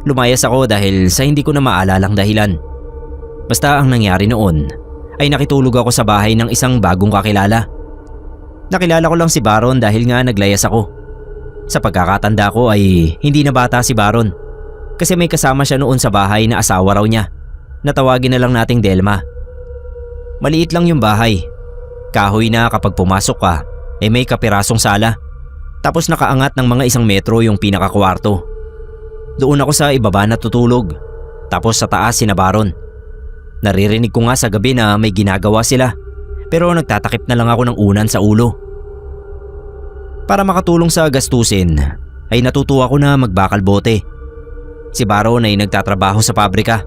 Lumayas ako dahil sa hindi ko na maalalang dahilan. Basta ang nangyari noon ay nakitulog ako sa bahay ng isang bagong kakilala. Nakilala ko lang si Baron dahil nga naglayas ako. Sa pagkakatanda ko ay hindi na bata si Baron. Kasi may kasama siya noon sa bahay na asawa raw niya. Natawagin na lang nating Delma. Maliit lang yung bahay. Kahoy na kapag pumasok ka, may kapirasong sala. Tapos nakaangat ng mga 1 metro yung pinakakwarto. Doon ako sa ibaba natutulog. Tapos sa taas sina Baron. Naririnig ko nga sa gabi na may ginagawa sila. Pero nagtatakip na lang ako ng unan sa ulo. Para makatulong sa gastusin, ay natutuwa ko na magbakal bote. Si Baron ay nagtatrabaho sa pabrika.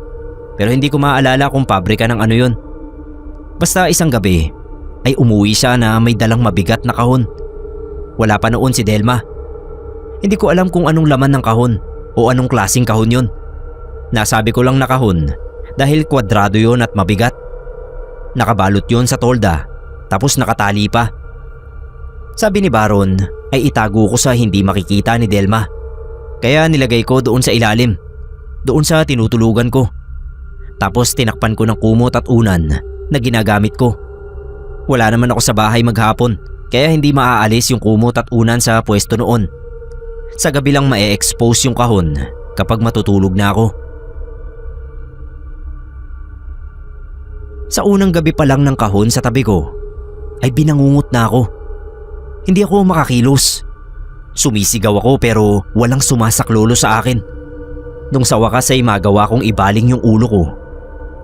Pero hindi ko maalala kung pabrika ng ano yun. Basta isang gabi ay umuwi siya na may dalang mabigat na kahon. Wala pa noon si Delma. Hindi ko alam kung anong laman ng kahon o anong klaseng kahon yun. Nasabi ko lang na kahon dahil kwadrado yun at mabigat. Nakabalot yun sa tolda tapos nakatali pa. Sabi ni Baron ay itago ko sa hindi makikita ni Delma. Kaya nilagay ko doon sa ilalim. Doon sa tinutulugan ko. Tapos tinakpan ko ng kumot at unan na ginagamit ko. Wala naman ako sa bahay maghapon kaya hindi maaalis yung kumot at unan sa pwesto noon. Sa gabi lang ma-expose yung kahon kapag matutulog na ako. Sa unang gabi pa lang ng kahon sa tabi ko ay binangungot na ako. Hindi ako makakilos. Sumisigaw ako pero walang sumasaklolo sa akin. Nung sa wakas ay magawa kong ibaling yung ulo ko,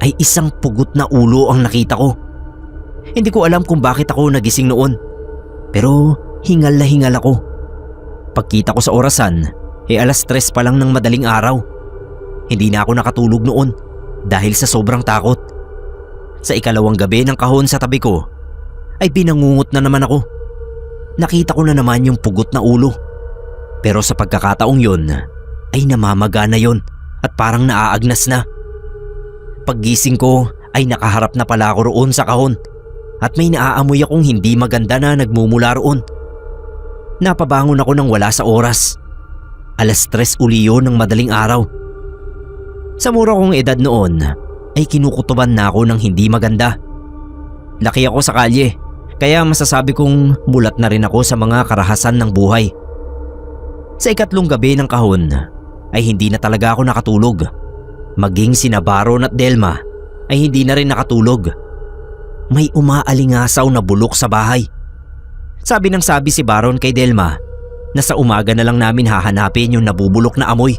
ay isang pugot na ulo ang nakita ko. Hindi ko alam kung bakit ako nagising noon. Pero hingal na hingal ako. Pagkita ko sa orasan, ay 3:00 pa lang ng madaling araw. Hindi na ako nakatulog noon dahil sa sobrang takot. Sa ikalawang gabi ng kahon sa tabi ko, ay binangungot na naman ako. Nakita ko na naman yung pugot na ulo. Pero sa pagkakataong yun, ay namamaga na yun at parang naaagnas na. Paggising ko ay nakaharap na pala ako roon sa kahon at may naaamoy akong hindi maganda na nagmumula roon. Napabangon ako nang wala sa oras. 3:00 uli yun ng madaling araw. Sa mura kong edad noon ay kinukutuban na ako ng hindi maganda. Laki ako sa kalye. Kaya masasabi kong mulat na rin ako sa mga karahasan ng buhay. Sa ikatlong gabi ng kahon ay hindi na talaga ako nakatulog. Maging sina Baron at Delma ay hindi na rin nakatulog. May umaalingasaw na bulok sa bahay. Sabi si Baron kay Delma na sa umaga na lang namin hahanapin yung nabubulok na amoy.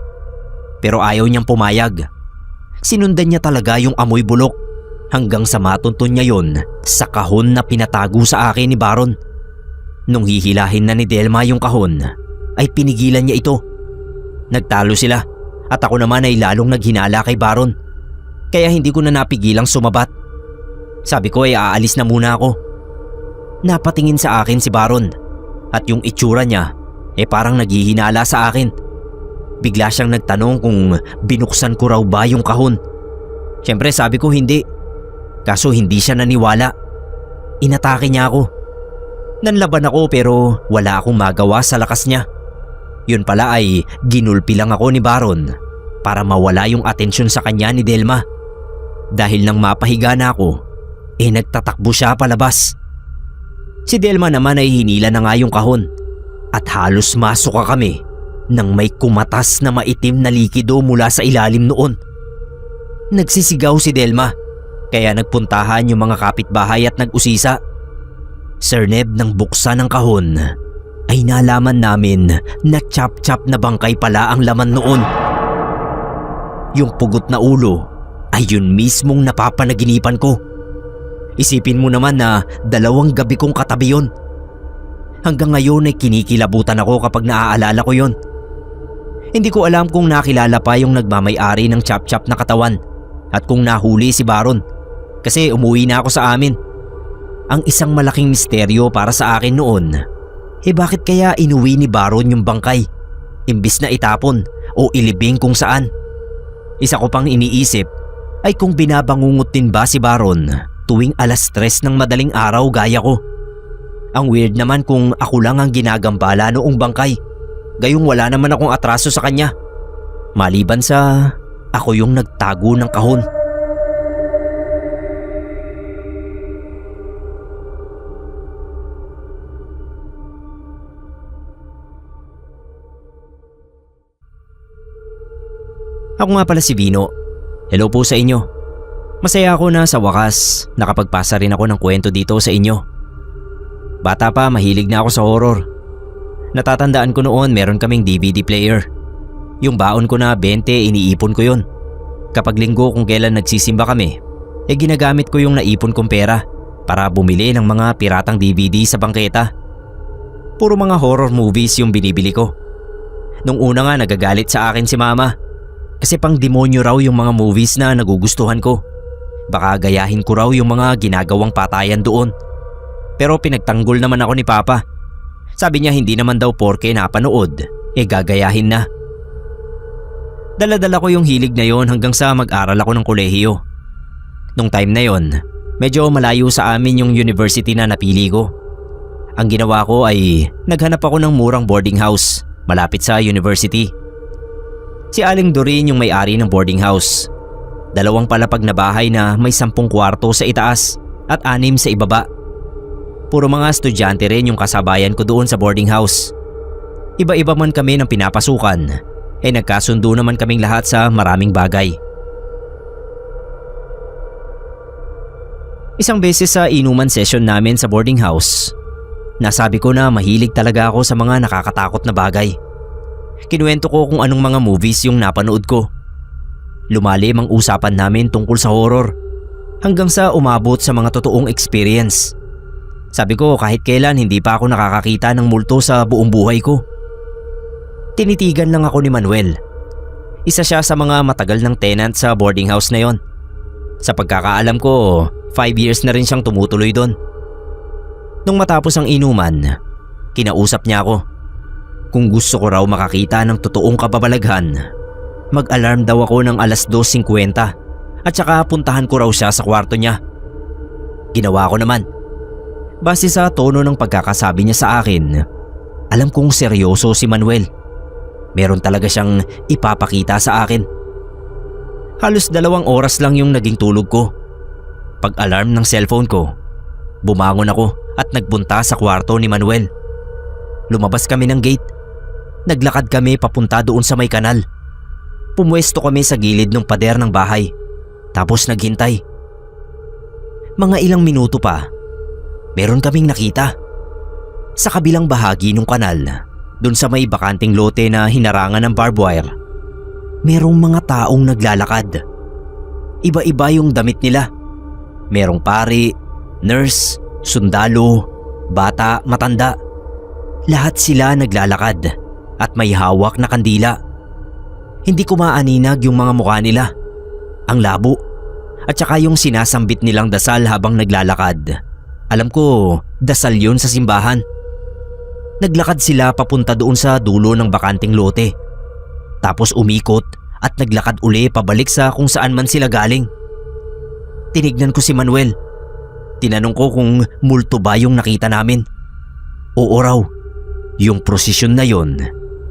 Pero ayaw niyang pumayag. Sinundan niya talaga yung amoy bulok. Hanggang sa matuntun niya yon sa kahon na pinatago sa akin ni Baron. Nung hihilahin na ni Delma yung kahon, ay pinigilan niya ito. Nagtalo sila at ako naman ay lalong naghinala kay Baron. Kaya hindi ko na napigilang sumabat. Sabi ko ay aalis na muna ako. Napatingin sa akin si Baron at yung itsura niya ay parang naghihinala sa akin. Bigla siyang nagtanong kung binuksan ko raw ba yung kahon. Siyempre sabi ko hindi. Kaso hindi siya naniwala. Inatake niya ako. Nanlaban ako pero wala akong magawa sa lakas niya. Yun pala ay ginulpi lang ako ni Baron para mawala yung atensyon sa kanya ni Delma. Dahil nang mapahiga na ako, nagtatakbo siya palabas. Si Delma naman ay hinila na nga yung kahon at halos masuka kami nang may kumatas na maitim na likido mula sa ilalim noon. Nagsisigaw si Delma kaya nagpuntahan yung mga kapitbahay at nag-usisa. Sir Neb, nang buksan ng kahon ay nalaman namin na chop-chop na bangkay pala ang laman noon. Yung pugot na ulo ay yun mismong napapanaginipan ko. Isipin mo naman na 2 gabi kong katabi yun. Hanggang ngayon ay kinikilabutan ako kapag naaalala ko yun. Hindi ko alam kung nakilala pa yung nagmamay-ari ng chop-chop na katawan at kung nahuli si Baron kasi umuwi na ako sa amin. Ang isang malaking misteryo para sa akin noon, bakit kaya inuwi ni Baron yung bangkay imbis na itapon o ilibing kung saan? Isa ko pang iniisip ay kung binabangungot din ba si Baron tuwing 3:00 ng madaling araw gaya ko. Ang weird naman kung ako lang ang ginagambala noong bangkay, gayong wala naman akong atraso sa kanya. Maliban sa ako yung nagtago ng kahon. Ako nga pala si Vino. Hello po sa inyo. Masaya ako na sa wakas nakapagpasa rin ako ng kwento dito sa inyo. Bata pa, mahilig na ako sa horror. Natatandaan ko noon meron kaming DVD player. Yung baon ko na 20, iniipon ko yun. Kapag linggo kung kailan nagsisimba kami, ginagamit ko yung naipon kong pera para bumili ng mga piratang DVD sa bangketa. Puro mga horror movies yung binibili ko. Nung una nga nagagalit sa akin si mama kasi pang demonyo raw yung mga movies na nagugustuhan ko. Baka gayahin ko raw yung mga ginagawang patayan doon. Pero pinagtanggol naman ako ni Papa. Sabi niya hindi naman daw porke napanood, gagayahin na. Dala-dala ko yung hilig na yon hanggang sa mag-aral ako ng kolehiyo. Nung time na yon, medyo malayo sa amin yung university na napili ko. Ang ginawa ko ay naghanap ako ng murang boarding house malapit sa university. Si Aling Doreen yung may-ari ng boarding house. 2 palapag na bahay na may 10 kwarto sa itaas at 6 sa ibaba. Puro mga estudyante rin yung kasabayan ko doon sa boarding house. Iba-iba man kami ng pinapasukan, nagkasundo naman kaming lahat sa maraming bagay. Isang beses sa inuman session namin sa boarding house, nasabi ko na mahilig talaga ako sa mga nakakatakot na bagay. Kinuwento ko kung anong mga movies yung napanood ko. Lumalim ang usapan namin tungkol sa horror hanggang sa umabot sa mga totoong experience. Sabi ko kahit kailan hindi pa ako nakakakita ng multo sa buong buhay ko. Tinitigan lang ako ni Manuel. Isa siya sa mga matagal ng tenant sa boarding house na yon. Sa pagkakaalam ko, 5 years na rin siyang tumutuloy doon. Nung matapos ang inuman, kinausap niya ako. Kung gusto ko raw makakita ng totoong kababalaghan, mag-alarm daw ako ng 2:50 at saka puntahan ko raw siya sa kwarto niya. Ginawa ko naman. Base sa tono ng pagkakasabi niya sa akin, alam kong seryoso si Manuel. Meron talaga siyang ipapakita sa akin. Halos 2 oras lang yung naging tulog ko. Pag-alarm ng cellphone ko, bumangon ako at nagbunta sa kwarto ni Manuel. Lumabas kami ng gate. Naglakad kami papunta doon sa may kanal. Pumwesto kami sa gilid ng pader ng bahay. Tapos naghintay. Mga ilang minuto pa, meron kaming nakita. Sa kabilang bahagi ng kanal, doon sa may bakanting lote na hinarangan ng barbed wire, merong mga taong naglalakad. Iba-iba yung damit nila. Merong pari, nurse, sundalo, bata, matanda. Lahat sila naglalakad at may hawak na kandila. Hindi ko maaninag yung mga mukha nila. Ang labo. At saka yung sinasambit nilang dasal habang naglalakad. Alam ko, dasal yun sa simbahan. Naglakad sila papunta doon sa dulo ng bakanting lote. Tapos umikot at naglakad uli pabalik sa kung saan man sila galing. Tinignan ko si Manuel. Tinanong ko kung multo ba yung nakita namin. Oo raw. Yung prosesyon na yon,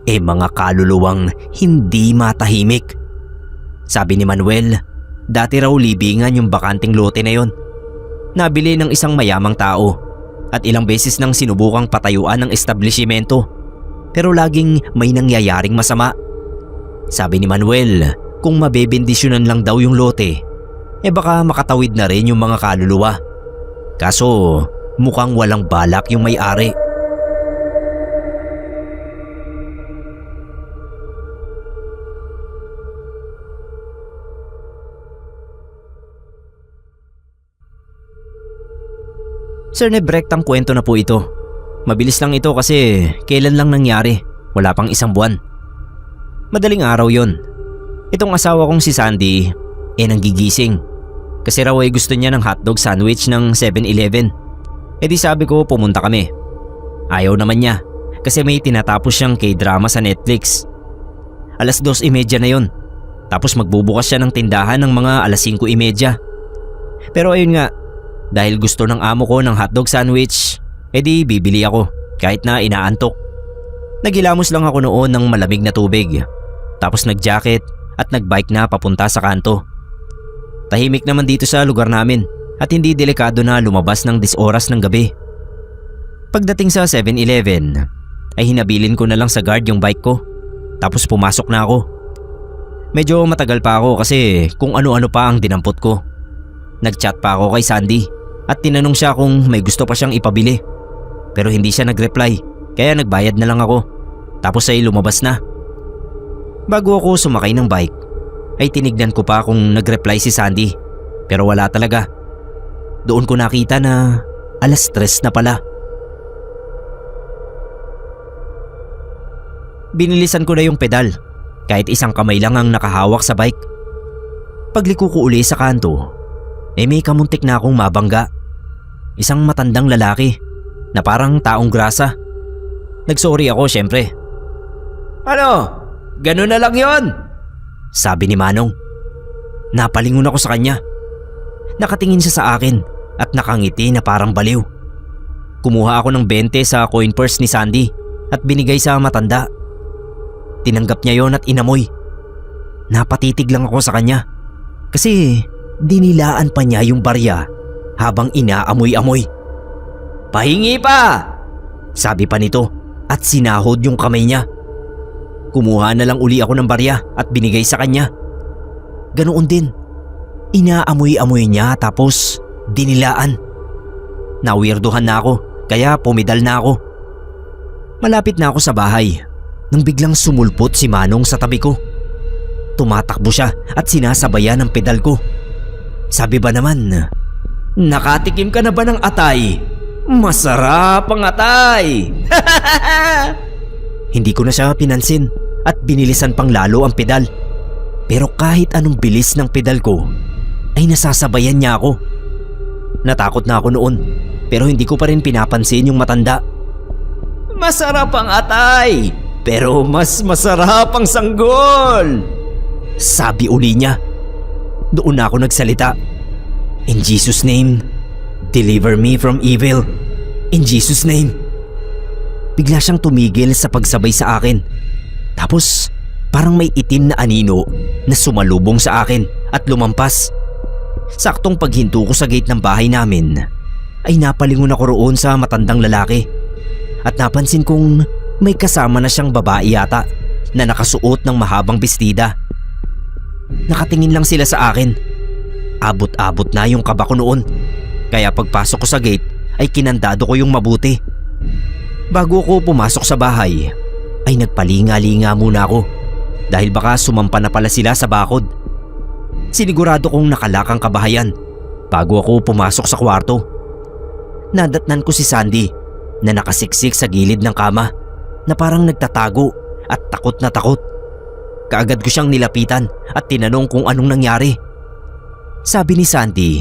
mga kaluluwang hindi matahimik. Sabi ni Manuel, dati raw libingan yung bakanting lote na yon. Nabili ng isang mayamang tao at ilang beses nang sinubukang patayuan ng establishmento pero laging may nangyayaring masama. Sabi ni Manuel, kung mabebendisyonan lang daw yung lote, baka makatawid na rin yung mga kaluluwa. Kaso mukhang walang balak yung may-ari. Sir Nebrect, ang kwento na po ito. Mabilis lang ito kasi kailan lang nangyari, wala pang isang buwan. Madaling araw yon. Itong asawa kong si Sandy nanggigising kasi raw ay gusto niya ng hotdog sandwich ng 7-Eleven. Di sabi ko pumunta kami. Ayaw naman niya kasi may tinatapos siyang K-drama sa Netflix. 2:30 na yon. Tapos magbubukas siya ng tindahan ng mga 5:30. Pero ayun nga, dahil gusto ng amo ko ng hotdog sandwich, di bibili ako kahit na inaantok. Naghilamos lang ako noon ng malamig na tubig. Tapos nag-jacket at nag-bike na papunta sa kanto. Tahimik naman dito sa lugar namin at hindi delikado na lumabas ng 10 oras ng gabi. Pagdating sa 7-Eleven ay hinabilin ko na lang sa guard yung bike ko. Tapos pumasok na ako. Medyo matagal pa ako kasi kung ano-ano pa ang dinampot ko. Nag-chat pa ako kay Sandy at tinanong siya kung may gusto pa siyang ipabili. Pero hindi siya nag-reply kaya nagbayad na lang ako. Tapos ay lumabas na. Bago ako sumakay ng bike ay tinignan ko pa kung nag-reply si Sandy pero wala talaga. Doon ko nakita na 3:00 na pala. Binilisan ko na yung pedal kahit isang kamay lang ang nakahawak sa bike. Pagliko ko uli sa kanto, may kamuntik na akong mabangga. Isang matandang lalaki na parang taong grasa. Nagsorry ako syempre. "Ano? Ganun na lang yon?" sabi ni Manong. Napalingon ako sa kanya. Nakatingin siya sa akin at nakangiti na parang baliw. Kumuha ako ng 20 sa coin purse ni Sandy at binigay sa matanda. Tinanggap niya yon at inamoy. Napatitig lang ako sa kanya kasi dinilaan pa niya yung barya habang inaamoy-amoy. "Pahingi pa!" sabi pa nito at sinahod yung kamay niya. Kumuha na lang uli ako ng barya at binigay sa kanya. Ganoon din. Inaamoy-amoy niya tapos dinilaan. Nawirduhan na ako kaya pumidal na ako. Malapit na ako sa bahay nang biglang sumulpot si Manong sa tabi ko. Tumatakbo siya at sinasabayan ng pedal ko. Sabi ba naman, "Nakatikim ka na ba ng atay? Masarap ang atay!" Hindi ko na siya pinansin at binilisan pang lalo ang pedal. Pero kahit anong bilis ng pedal ko ay nasasabayan niya ako. Natakot na ako noon pero hindi ko pa rin pinapansin yung matanda. "Masarap ang atay, pero mas masarap ang sanggol!" sabi uli niya. Doon na ako nagsalita. "In Jesus' name, deliver me from evil. In Jesus' name." Bigla siyang tumigil sa pagsabay sa akin. Tapos parang may itim na anino na sumalubong sa akin at lumampas. Saktong paghinto ko sa gate ng bahay namin ay napalingon ako roon sa matandang lalaki. At napansin kong may kasama na siyang babae yata na nakasuot ng mahabang bestida. Nakatingin lang sila sa akin. Abot-abot na yung kaba ko noon. Kaya pagpasok ko sa gate ay kinandado ko yung mabuti. Bago ako pumasok sa bahay ay nagpalinga-linga muna ako dahil baka sumampa na pala sila sa bakod. Sinigurado kong nakalakang kabahayan bago ako pumasok sa kwarto. Nadatnan ko si Sandy na nakasiksik sa gilid ng kama na parang nagtatago at takot na takot. Kaagad ko siyang nilapitan at tinanong kung anong nangyari. Sabi ni Sandy,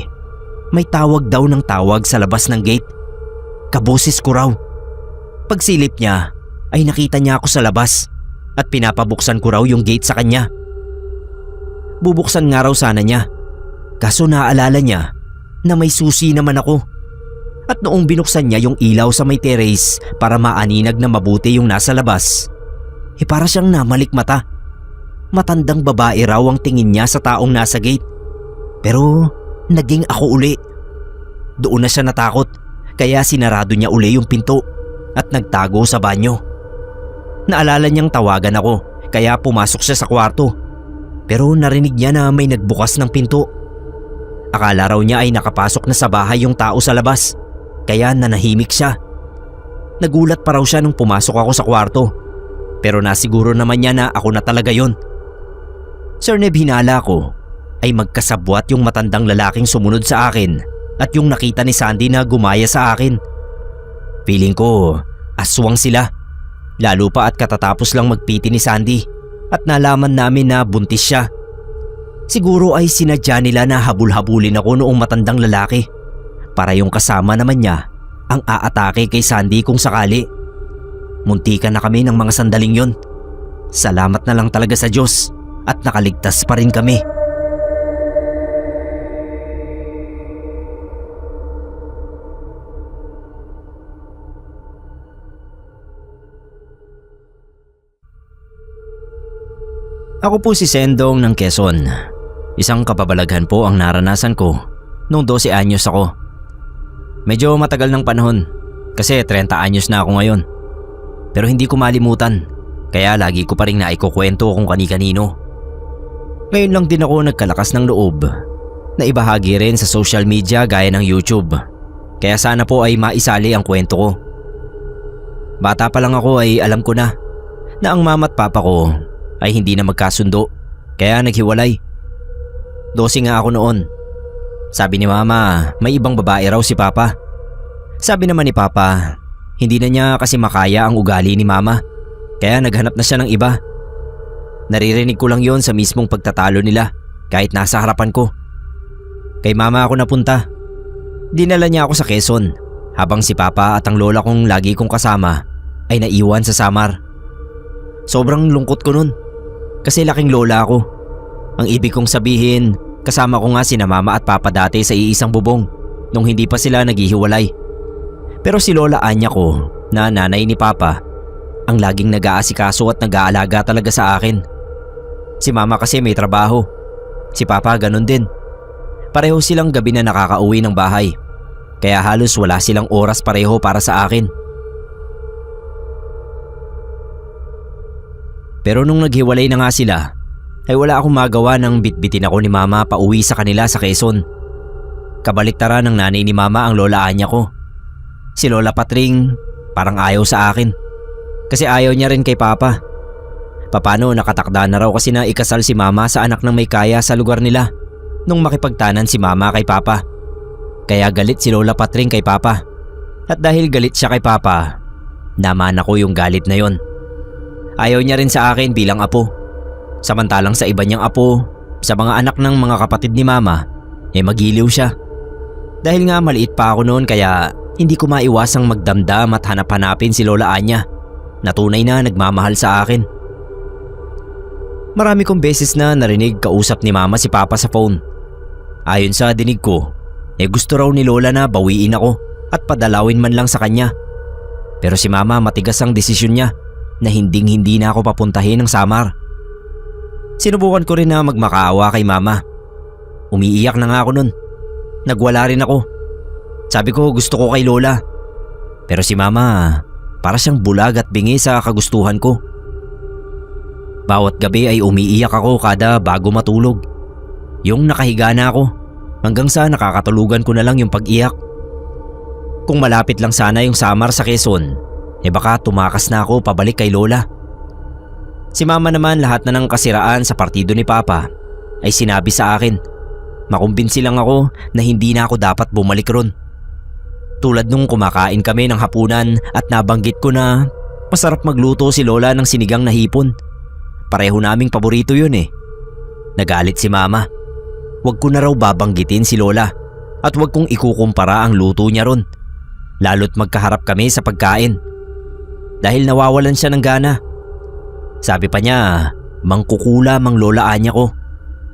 may tawag daw ng tawag sa labas ng gate. Kaboses ko raw. Pagsilip niya ay nakita niya ako sa labas at pinapabuksan ko raw yung gate sa kanya. Bubuksan nga raw sana niya, kaso naaalala niya na may susi naman ako. At noong binuksan niya yung ilaw sa may terrace para maaninag na mabuti yung nasa labas, para siyang namalikmata. matandang babae raw ang tingin niya sa taong nasa gate. Pero naging ako uli. Doon na siya natakot kaya sinarado niya uli yung pinto at nagtago sa banyo. Naalala niyang tawagan ako kaya pumasok siya sa kwarto. Pero narinig niya na may nagbukas ng pinto. Akala raw niya ay nakapasok na sa bahay yung tao sa labas kaya nanahimik siya. Nagulat pa raw siya nung pumasok ako sa kwarto. Pero nasiguro naman niya na ako na talaga yon. Sir Neb, hinala ko ay magkasabwat yung matandang lalaking sumunod sa akin at yung nakita ni Sandy na gumaya sa akin. Feeling ko aswang sila. Lalo pa at katatapos lang magpiti ni Sandy at nalaman namin na buntis siya. Siguro ay sinadya nila na habul-habulin ako noong matandang lalaki para yung kasama naman niya ang aatake kay Sandy kung sakali. Muntikan na kami ng mga sandaling yon. Salamat na lang talaga sa Diyos at nakaligtas pa rin kami. Ako po si Sendong ng Quezon. Isang kababalaghan po ang naranasan ko noong 12 anyos ako. Medyo matagal ng panahon kasi 30 anyos na ako ngayon. Pero hindi ko malimutan kaya lagi ko pa rin naikukwento kung kani-kanino. Ngayon lang din ako nagkalakas ng loob na ibahagi rin sa social media gaya ng YouTube. Kaya sana po ay maisali ang kwento ko. Bata pa lang ako ay alam ko na ang mama at papa ko ay hindi na magkasundo kaya naghiwalay. 12 nga ako noon. Sabi ni mama may ibang babae raw si papa. Sabi naman ni papa hindi na niya kasi makaya ang ugali ni mama kaya naghanap na siya ng iba. Naririnig ko lang yon sa mismong pagtatalo nila kahit nasa harapan ko. Kay mama ako napunta. Dinala niya ako sa Quezon habang si papa at ang lola kong lagi kong kasama ay naiwan sa Samar. Sobrang lungkot ko nun kasi laking lola ako. Ang ibig kong sabihin, kasama ko nga sina mama at papa dati sa iisang bubong nung hindi pa sila naghihiwalay. Pero si Lola Anya ko na nanay ni papa ang laging nag-aasikaso at nag-aalaga talaga sa akin. Si mama kasi may trabaho. Si papa ganun din. Pareho silang gabi na nakakauwi ng bahay. Kaya halos wala silang oras pareho para sa akin. Pero nung naghiwalay na nga sila, ay wala akong magawa nang bitbitin ako ni mama pauwi sa kanila sa Quezon. Kabaliktaran ng nanay ni mama ang lola Anya ko. Si Lola Patring parang ayaw sa akin. Kasi ayaw niya rin kay papa. Papano nakatakda na raw kasi na ikasal si mama sa anak ng may kaya sa lugar nila nung makipagtanan si mama kay papa. Kaya galit si Lola Patring kay papa. At dahil galit siya kay papa, naman ako yung galit na yon. Ayaw niya rin sa akin bilang apo. Samantalang sa iba niyang apo, sa mga anak ng mga kapatid ni mama, magiliw siya. Dahil nga maliit pa ako noon kaya hindi ko maiwasang magdamdam at hanap-hanapin si Lola Anya na tunay na nagmamahal sa akin. Marami kong beses na narinig kausap ni mama si papa sa phone. Ayon sa dinig ko, gusto raw ni Lola na bawiin ako at padalawin man lang sa kanya. Pero si mama matigas ang desisyon niya na hinding-hindi na ako papuntahin ng Samar. Sinubukan ko rin na magmakaawa kay mama. Umiiyak na nga ako nun. Nagwala rin ako. Sabi ko gusto ko kay Lola. Pero si mama para siyang bulag at bingi sa kagustuhan ko. Bawat gabi ay umiiyak ako kada bago matulog. Yung nakahiga na ako hanggang sa nakakatulugan ko na lang yung pag-iyak. Kung malapit lang sana yung Samar sa Quezon, baka tumakas na ako pabalik kay Lola. Si mama naman lahat na ng kasiraan sa partido ni papa ay sinabi sa akin. Makumbinsi lang ako na hindi na ako dapat bumalik ron. Tulad nung kumakain kami ng hapunan at nabanggit ko na masarap magluto si Lola ng sinigang na hipon. Pareho naming paborito yun Nagalit si mama. Huwag ko na raw babanggitin si Lola at huwag kong ikukumpara ang luto niya ron. Lalo't magkaharap kami sa pagkain. Dahil nawawalan siya ng gana. Sabi pa niya, mangkukulam ang Lola Anya ko.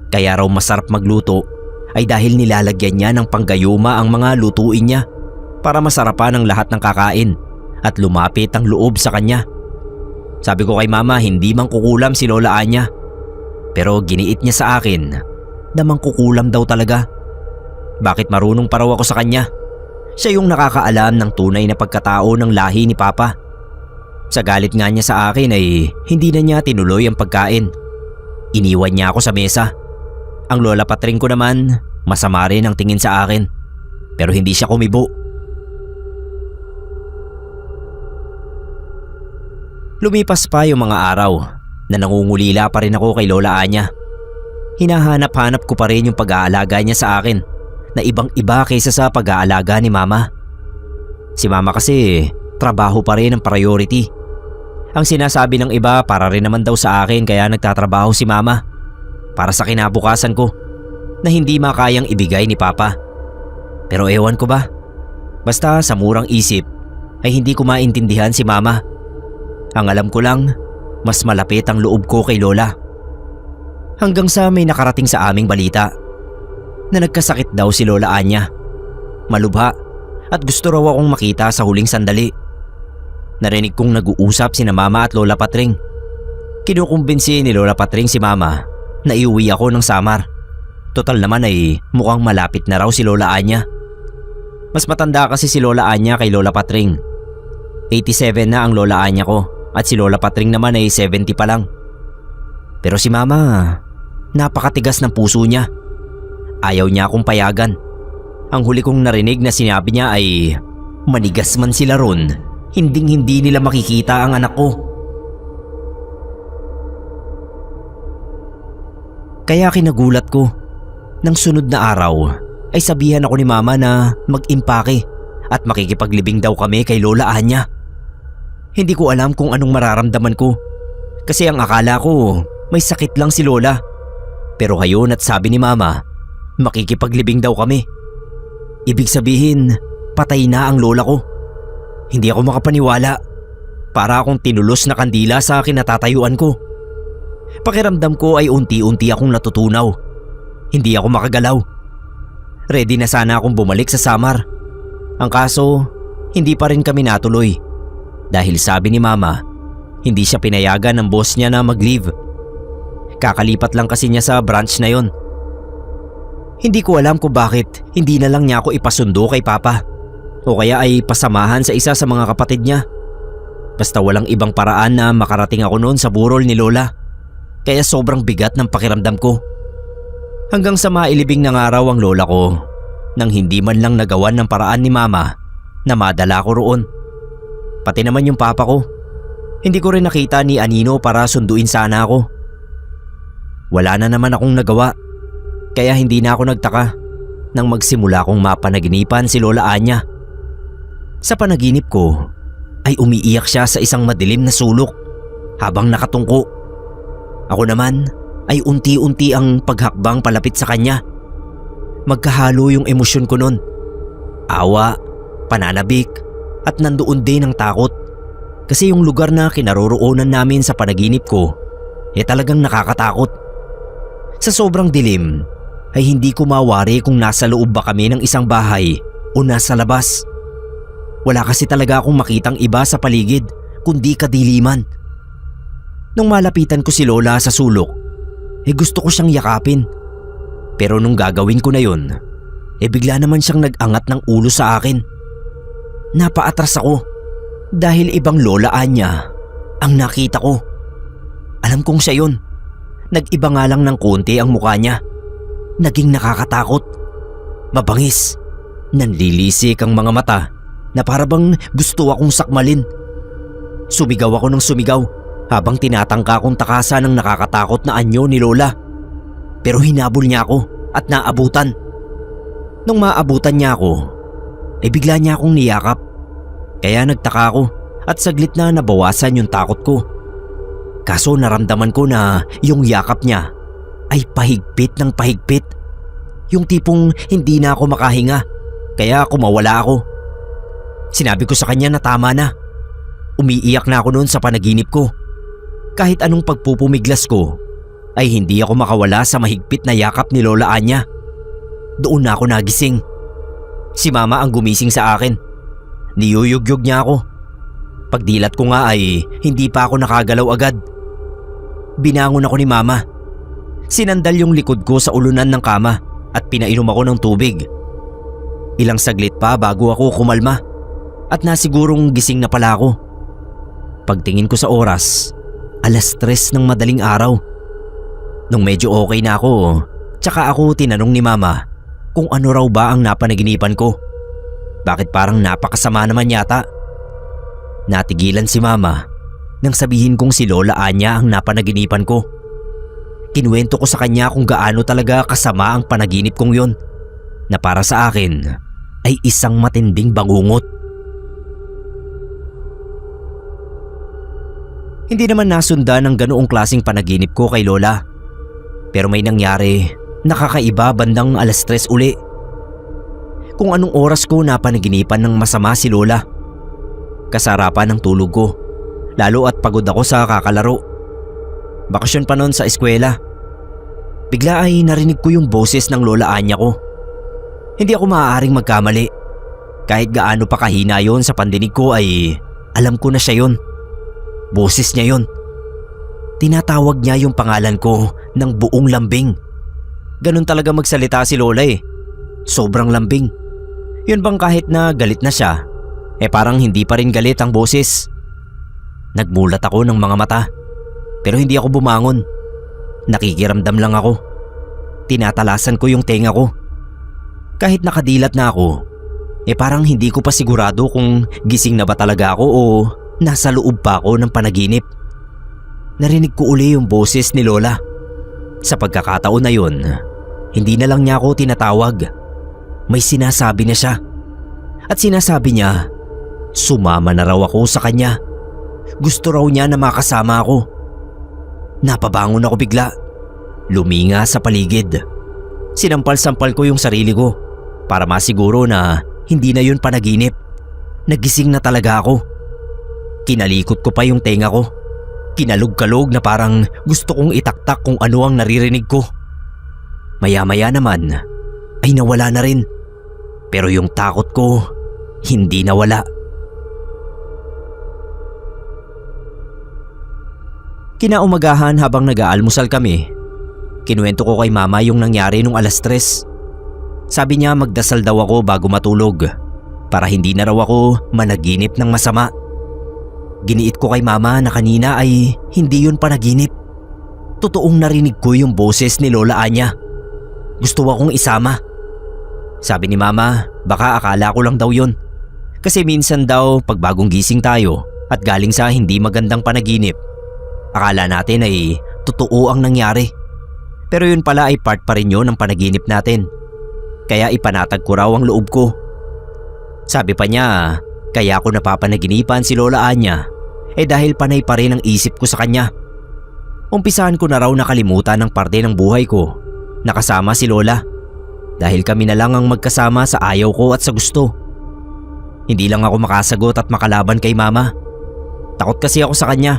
Kaya raw masarap magluto ay dahil nilalagyan niya ng panggayuma ang mga lutuin niya para masarapan ang lahat ng kakain at lumapit ang loob sa kanya. Sabi ko kay mama hindi mangkukulam si Lola Anya. Pero giniit niya sa akin na mangkukulam daw talaga. Bakit marunong pa raw ako sa kanya? Siya yung nakakaalam ng tunay na pagkatao ng lahi ni Papa. Sa galit nga niya sa akin ay hindi na niya tinuloy ang pagkain. Iniwan niya ako sa mesa. Ang lola Patring ko naman, masama rin ang tingin sa akin. Pero hindi siya kumibo. Lumipas pa yung mga araw na nangungulila pa rin ako kay Lola Anya. Hinahanap-hanap ko pa rin yung pag-aalaga niya sa akin na ibang-iba kaysa sa pag-aalaga ni Mama. Si Mama kasi trabaho pa rin ang priority. Ang sinasabi ng iba para rin naman daw sa akin kaya nagtatrabaho si Mama para sa kinabukasan ko na hindi makayang ibigay ni Papa. Pero ewan ko ba? Basta sa murang isip ay hindi ko maintindihan si Mama. Ang alam ko lang, mas malapit ang loob ko kay Lola. Hanggang sa may nakarating sa aming balita na nagkasakit daw si Lola Anya. Malubha at gusto raw akong makita sa huling sandali. Narinig kong nag-uusap sina Mama at Lola Patring. Kinukumbinsi ni Lola Patring si Mama na iuwi ako ng Samar. Total naman ay mukhang malapit na raw si Lola Anya. Mas matanda kasi si Lola Anya kay Lola Patring. 87 na ang Lola Anya ko at si Lola Patring naman ay 70 pa lang. Pero si Mama, napakatigas ng puso niya. Ayaw niya akong payagan. Ang huli kong narinig na sinabi niya ay manigas man sila ron, hinding-hindi nila makikita ang anak ko. Kaya kinagulat ko. Nang sunod na araw ay sabihan ako ni Mama na mag-impake at makikipaglibing daw kami kay Lola Anya. Hindi ko alam kung anong mararamdaman ko kasi ang akala ko may sakit lang si Lola. Pero ngayon at sabi ni Mama, makikipaglibing daw kami. Ibig sabihin, patay na ang lola ko. Hindi ako makapaniwala. Para akong tinulos na kandila sa kinatatayuan ko. Pakiramdam ko ay unti-unti akong natutunaw. Hindi ako makagalaw. Ready na sana akong bumalik sa Samar. Ang kaso, hindi pa rin kami natuloy. Dahil sabi ni Mama, hindi siya pinayagan ng boss niya na mag-leave. Kakalipat lang kasi niya sa branch na yon. Hindi ko alam kung bakit hindi na lang niya ako ipasundo kay Papa. O kaya ay pasamahan sa isa sa mga kapatid niya. Basta walang ibang paraan na makarating ako noon sa burol ni Lola. Kaya sobrang bigat ng pakiramdam ko. Hanggang sa mailibing ng araw ang lola ko nang hindi man lang nagawan ng paraan ni Mama na madala ko roon. Pati naman yung Papa ko. Hindi ko rin nakita ni Anino para sunduin sana ako. Wala na naman akong nagawa. Kaya hindi na ako nagtaka nang magsimula kong mapanaginipan si Lola Anya. Sa panaginip ko ay umiiyak siya sa isang madilim na sulok habang nakatungko. Ako naman ay unti-unti ang paghakbang palapit sa kanya. Magkahalo yung emosyon ko nun. Awa, pananabik, at nandoon din ang takot. Kasi yung lugar na kinaroroonan namin sa panaginip ko talagang nakakatakot. Sa sobrang dilim ay hindi ko mawari kung nasa loob ba kami ng isang bahay o nasa labas. Wala kasi talaga akong makitang iba sa paligid kundi kadiliman. Nung malapitan ko si Lola sa sulok, gusto ko siyang yakapin. Pero nung gagawin ko na yun, bigla naman siyang nag-angat ng ulo sa akin. Napaatras ako dahil ibang Lola Anya ang nakita ko. Alam kong siya yun. Nag-iba nga lang ng konti ang mukha niya. Naging nakakatakot. Mabangis. Nanlilisik ang mga mata na parabang gusto akong sakmalin. Sumigaw ako ng sumigaw habang tinatangka kong takasan ng nakakatakot na anyo ni Lola. Pero hinabol niya ako at naabutan. Nung maabutan niya ako, bigla niya akong niyakap. Kaya nagtaka ako at saglit na nabawasan yung takot ko. Kaso naramdaman ko na yung yakap niya ay pahigpit ng pahigpit. Yung tipong hindi na ako makahinga, kaya kumawala ako. Sinabi ko sa kanya na tama na. Umiiyak na ako noon sa panaginip ko. Kahit anong pagpupumiglas ko, ay hindi ako makawala sa mahigpit na yakap ni Lola Anya. Doon na ako nagising. Si Mama ang gumising sa akin. Niyuyugyug niya ako. Pagdilat ko nga ay hindi pa ako nakagalaw agad. Binangon ako ni Mama. Sinandal yung likod ko sa ulunan ng kama at pinainom ako ng tubig. Ilang saglit pa bago ako kumalma at nasigurong gising na pala ako. Pagtingin ko sa oras, 3:00 ng madaling araw. Nung medyo okay na ako, tsaka ako tinanong ni Mama kung ano raw ba ang napanaginipan ko. Bakit parang napakasama naman yata? Natigilan si Mama nang sabihin kong si Lola Anya ang napanaginipan ko. Kinuwento ko sa kanya kung gaano talaga kasama ang panaginip kong yon, na para sa akin ay isang matinding bangungot. Hindi naman nasundan ng ganoong klaseng panaginip ko kay Lola. Pero may nangyari nakakaiba bandang 3:00 uli. Kung anong oras ko napanaginipan ng masama si Lola. Kasarapan ng tulog ko, lalo at pagod ako sa kakalaro. Bakasyon pa noon sa eskwela. Bigla ay narinig ko yung boses ng Lola Anya ko. Hindi ako maaaring magkamali. Kahit gaano pa kahina yon sa pandinig ko ay alam ko na siya yon. Boses niya yon. Tinatawag niya yung pangalan ko ng buong lambing. Ganun talaga magsalita si Lola eh. Sobrang lambing. Yun bang kahit na galit na siya, parang hindi pa rin galit ang boses. Nagmulat ako ng mga mata, pero hindi ako bumangon. Nakikiramdam lang ako. Tinatalasan ko yung tenga ko. Kahit nakadilat na ako, parang hindi ko pa sigurado kung gising na ba talaga ako o nasa loob pa ako ng panaginip. Narinig ko uli yung boses ni Lola. Sa pagkakataon na yun, hindi na lang niya ako tinatawag. May sinasabi na siya. At sinasabi niya, sumama na raw ako sa kanya. Gusto raw niya na makasama ako. Napabangon ako bigla. Luminga sa paligid. Sinampal-sampal ko yung sarili ko para masiguro na hindi na yun panaginip. Nagising na talaga ako. Kinalikot ko pa yung tenga ko. Kinalog-kalog na parang gusto kong itaktak kung ano ang naririnig ko. Maya-maya naman ay nawala na rin. Pero yung takot ko hindi nawala. Kinaumagahan habang nag-aalmusal kami, kinuwento ko kay Mama yung nangyari nung 3:00. Sabi niya magdasal daw ako bago matulog para hindi na raw ako managinip ng masama. Giniit ko kay Mama na kanina ay hindi yun panaginip. Totoong narinig ko yung boses ni Lola Anya. Gusto akong isama. Sabi ni Mama, baka akala ko lang daw yun. Kasi minsan daw pag bagong gising tayo at galing sa hindi magandang panaginip, akala natin ay totoo ang nangyari. Pero yun pala ay part pa rin yun ng panaginip natin. Kaya ipanatag ko raw ang loob ko. Sabi pa niya, kaya ako napapanaginipan si Lola Anya dahil panay pa rin ang isip ko sa kanya. Umpisahan ko na raw nakalimutan ng parte ng buhay ko na kasama si Lola. Dahil kami na lang ang magkasama sa ayaw ko at sa gusto. Hindi lang ako makasagot at makalaban kay Mama. Takot kasi ako sa kanya.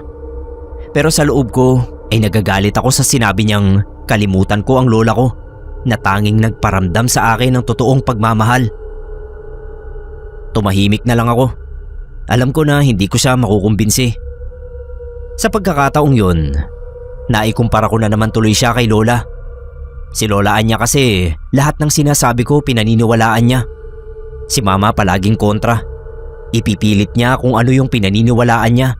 Pero sa loob ko ay nagagalit ako sa sinabi niyang kalimutan ko ang lola ko na tanging nagparamdam sa akin ng totoong pagmamahal. Tumahimik na lang ako. Alam ko na hindi ko siya makukumbinsi. Sa pagkakataong yun, naikumpara ko na naman tuloy siya kay Lola. Si Lola Anya kasi lahat ng sinasabi ko pinaniniwalaan niya. Si Mama palaging kontra. Ipipilit niya kung ano yung pinaniniwalaan niya.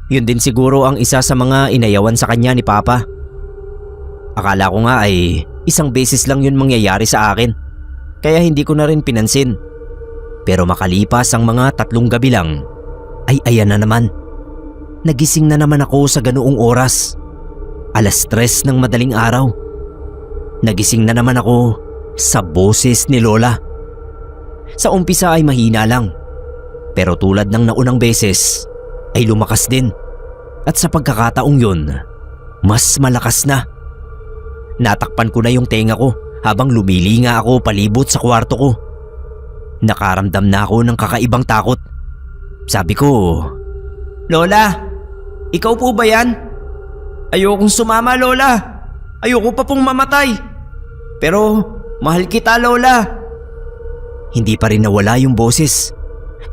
Yun din siguro ang isa sa mga inayawan sa kanya ni Papa. Akala ko nga ay isang beses lang yun mangyayari sa akin, kaya hindi ko na rin pinansin. Pero makalipas ang mga 3 gabi lang, ay ayan na naman. Nagising na naman ako sa ganoong oras. 3:00 ng madaling araw. Nagising na naman ako sa boses ni Lola. Sa umpisa ay mahina lang, pero tulad ng naunang beses ay lumakas din. At sa pagkakataong yun, mas malakas na. Natakpan ko na yung tenga ko habang lumilinga ako palibot sa kwarto ko. Nakaramdam na ako ng kakaibang takot. Sabi ko, "Lola, ikaw po ba yan? Ayokong sumama, Lola. Ayoko pa pong mamatay. Pero mahal kita, Lola." Hindi pa rin nawala yung boses,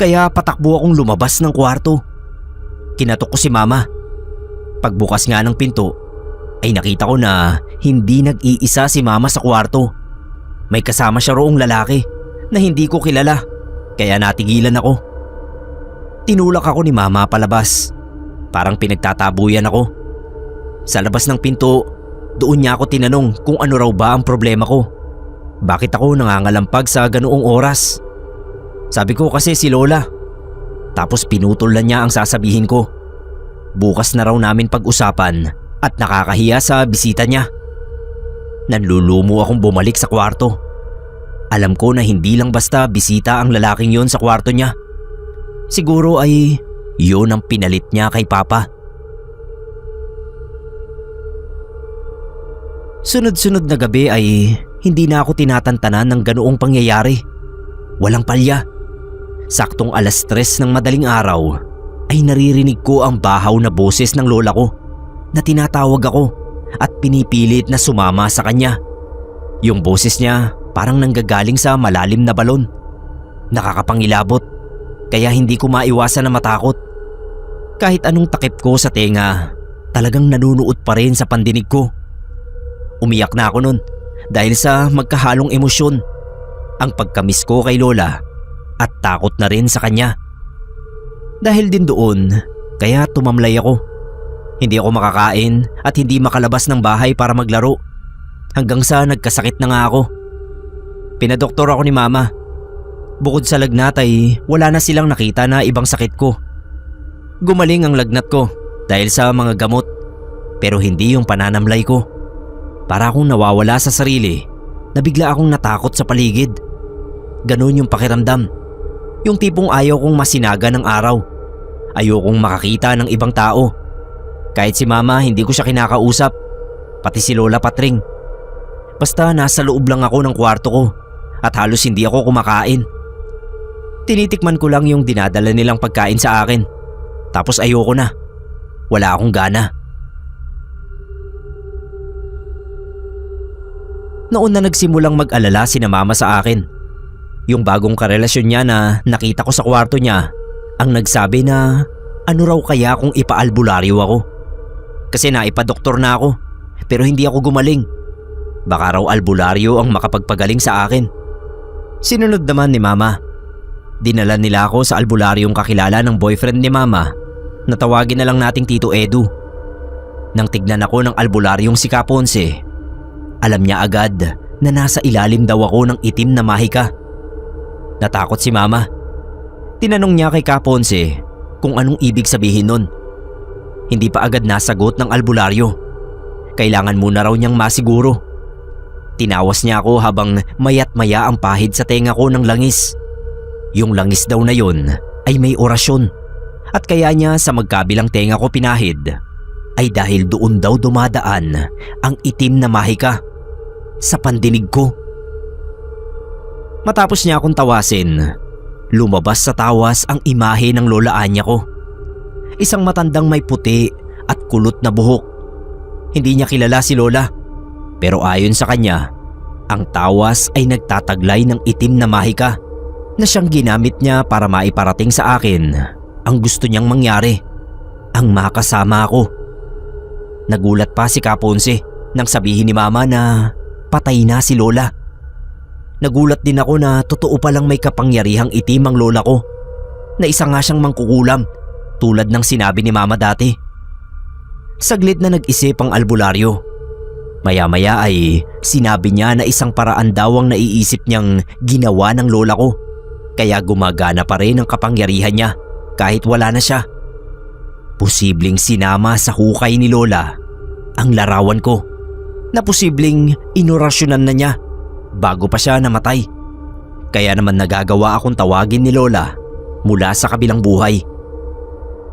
kaya patakbo akong lumabas ng kwarto. Kinatok ko si Mama. Pagbukas nga ng pinto, ay nakita ko na hindi nag-iisa si mama sa kwarto. May kasama siya roong lalaki na hindi ko kilala, kaya natigilan ako. Tinulak ako ni mama palabas. Parang pinagtatabuyan ako. Sa labas ng pinto, doon niya ako tinanong kung ano raw ba ang problema ko. Bakit ako nangangalampag sa ganoong oras? Sabi ko kasi si Lola. Tapos pinutol na niya ang sasabihin ko. Bukas na raw namin pag-usapan at nakakahiya sa bisita niya. Nanlulumo akong bumalik sa kwarto. Alam ko na hindi lang basta bisita ang lalaking yon sa kwarto niya. Siguro ay yun ang pinalit niya kay Papa. Sunod-sunod na gabi ay hindi na ako tinatantanan ng ganoong pangyayari. Walang palya. Saktong 3:00 ng madaling araw ay naririnig ko ang bahaw na boses ng lola ko na tinatawag ako at pinipilit na sumama sa kanya. Yung boses niya parang nanggagaling sa malalim na balon. Nakakapangilabot kaya hindi ko maiwasan na matakot. Kahit anong takip ko sa tenga, talagang nanunuot pa rin sa pandinig ko. Umiyak na ako nun dahil sa magkahalong emosyon. Ang pagkamiss ko kay Lola at takot na rin sa kanya. Dahil din doon, kaya tumamlay ako. Hindi ako makakain at hindi makalabas ng bahay para maglaro. Hanggang sa nagkasakit na nga ako. Pinadoktor ako ni Mama. Bukod sa lagnat ay wala na silang nakita na ibang sakit ko. Gumaling ang lagnat ko dahil sa mga gamot, pero hindi yung pananamlay ko. Para akong nawawala sa sarili na bigla akong natakot sa paligid. Ganun yung pakiramdam. Yung tipong ayaw kong masinaga ng araw. Ayokong makakita ng ibang tao. Kahit si Mama hindi ko siya kinakausap, pati si Lola Patring. Basta nasa loob lang ako ng kwarto ko at halos hindi ako kumakain. Tinitikman ko lang yung dinadala nilang pagkain sa akin. Tapos ayoko na. Wala akong gana. Noon na nagsimulang mag-alala si na Mama sa akin. Yung bagong karelasyon niya na nakita ko sa kwarto niya ang nagsabi na ano raw kaya kung ipaalbularyo ako. Kasi naipadoktor na ako pero hindi ako gumaling. Baka raw albularyo ang makapagpagaling sa akin. Sinunod naman ni Mama. Dinala nila ako sa albularyong kakilala ng boyfriend ni Mama na tawagin na lang nating Tito Edu. Nang tignan ako ng albularyong si Kaponse, alam niya agad na nasa ilalim daw ako ng itim na mahika. Natakot si Mama. Tinanong niya kay Kaponse kung anong ibig sabihin nun. Hindi pa agad nasagot ng albularyo. Kailangan muna raw niyang masiguro. Tinawas niya ako habang mayat maya ang pahid sa tenga ko ng langis. Yung langis daw na yon ay may orasyon at kaya niya sa magkabilang tenga ko pinahid ay dahil doon daw dumadaan ang itim na mahika sa pandinig ko. Matapos niya akong tawasin, lumabas sa tawas ang imahe ng lola Anya ko. Isang matandang may puti at kulot na buhok. Hindi niya kilala si Lola, pero ayon sa kanya, ang tawas ay nagtataglay ng itim na mahika na siyang ginamit niya para maiparating sa akin ang gusto niyang mangyari, ang makasama ako. Nagulat pa si Kaponse nang sabihin ni Mama na patay na si Lola. Nagulat din ako na totoo palang may kapangyarihang itim ang lola ko, na isa nga siyang mangkukulam tulad ng sinabi ni Mama dati. Saglit na nag-isip ang albularyo. Maya-maya ay sinabi niya na isang paraan daw ang naiisip niyang ginawa ng lola ko, kaya gumagana pa rin ang kapangyarihan niya kahit wala na siya. Posibleng sinama sa hukay ni Lola ang larawan ko, na posibleng inorasyonan na niya bago pa siya namatay. Kaya naman nagagawa akong tawagin ni Lola mula sa kabilang buhay.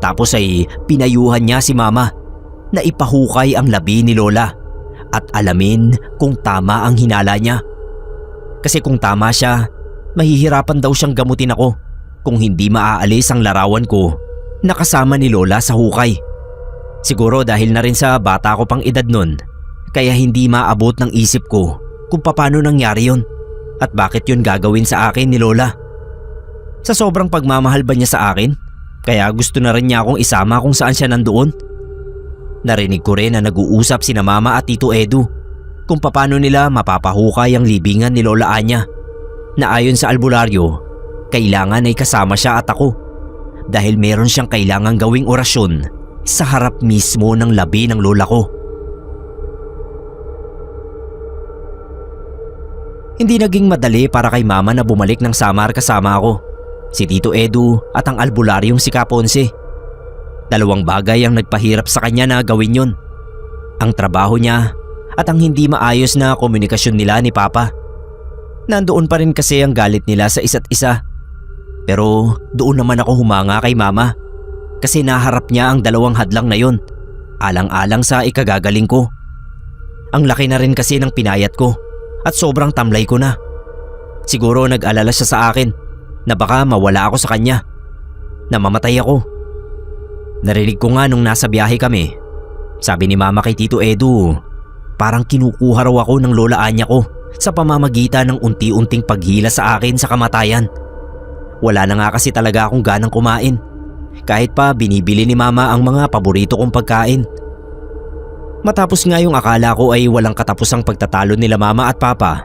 Tapos ay pinayuhan niya si Mama na ipahukay ang labi ni Lola at alamin kung tama ang hinala niya. Kasi kung tama siya, mahihirapan daw siyang gamutin ako kung hindi maaalis ang larawan ko na kasama ni Lola sa hukay. Siguro dahil na rin sa bata ko pang edad nun, kaya hindi maabot ng isip ko kung paano nangyari yun at bakit yun gagawin sa akin ni Lola. Sa sobrang pagmamahal ba niya sa akin, kaya gusto na rin niya akong isama kung saan siya nandoon? Narinig ko rin na nag-uusap sina Mama at Tito Edu kung paano nila mapapahukay ang libingan ni Lola Anya na ayon sa albularyo, kailangan ay kasama siya at ako dahil meron siyang kailangang gawing orasyon sa harap mismo ng labi ng lola ko. Hindi naging madali para kay Mama na bumalik ng Samar kasama ako, si Tito Edu at ang albularyong si Kaponse. Dalawang bagay ang nagpahirap sa kanya na gawin yon. Ang trabaho niya at ang hindi maayos na komunikasyon nila ni Papa. Nandoon pa rin kasi ang galit nila sa isa't isa. Pero doon naman ako humanga kay Mama kasi naharap niya ang dalawang hadlang na yon, alang-alang sa ikagagaling ko. Ang laki na rin kasi ng pinayat ko at sobrang tamlay ko na. Siguro nag-alala siya sa akin na baka mawala ako sa kanya, na mamatay ako. Narinig ko nga nung nasa biyahe kami, sabi ni Mama kay Tito Edu, parang kinukuha raw ako ng Lola Anya ko sa pamamagitan ng unti-unting paghila sa akin sa kamatayan. Wala na nga kasi talaga akong ganang kumain, kahit pa binibili ni Mama ang mga paborito kong pagkain. Matapos nga yung akala ko ay walang katapusang pagtatalo nila Mama at Papa,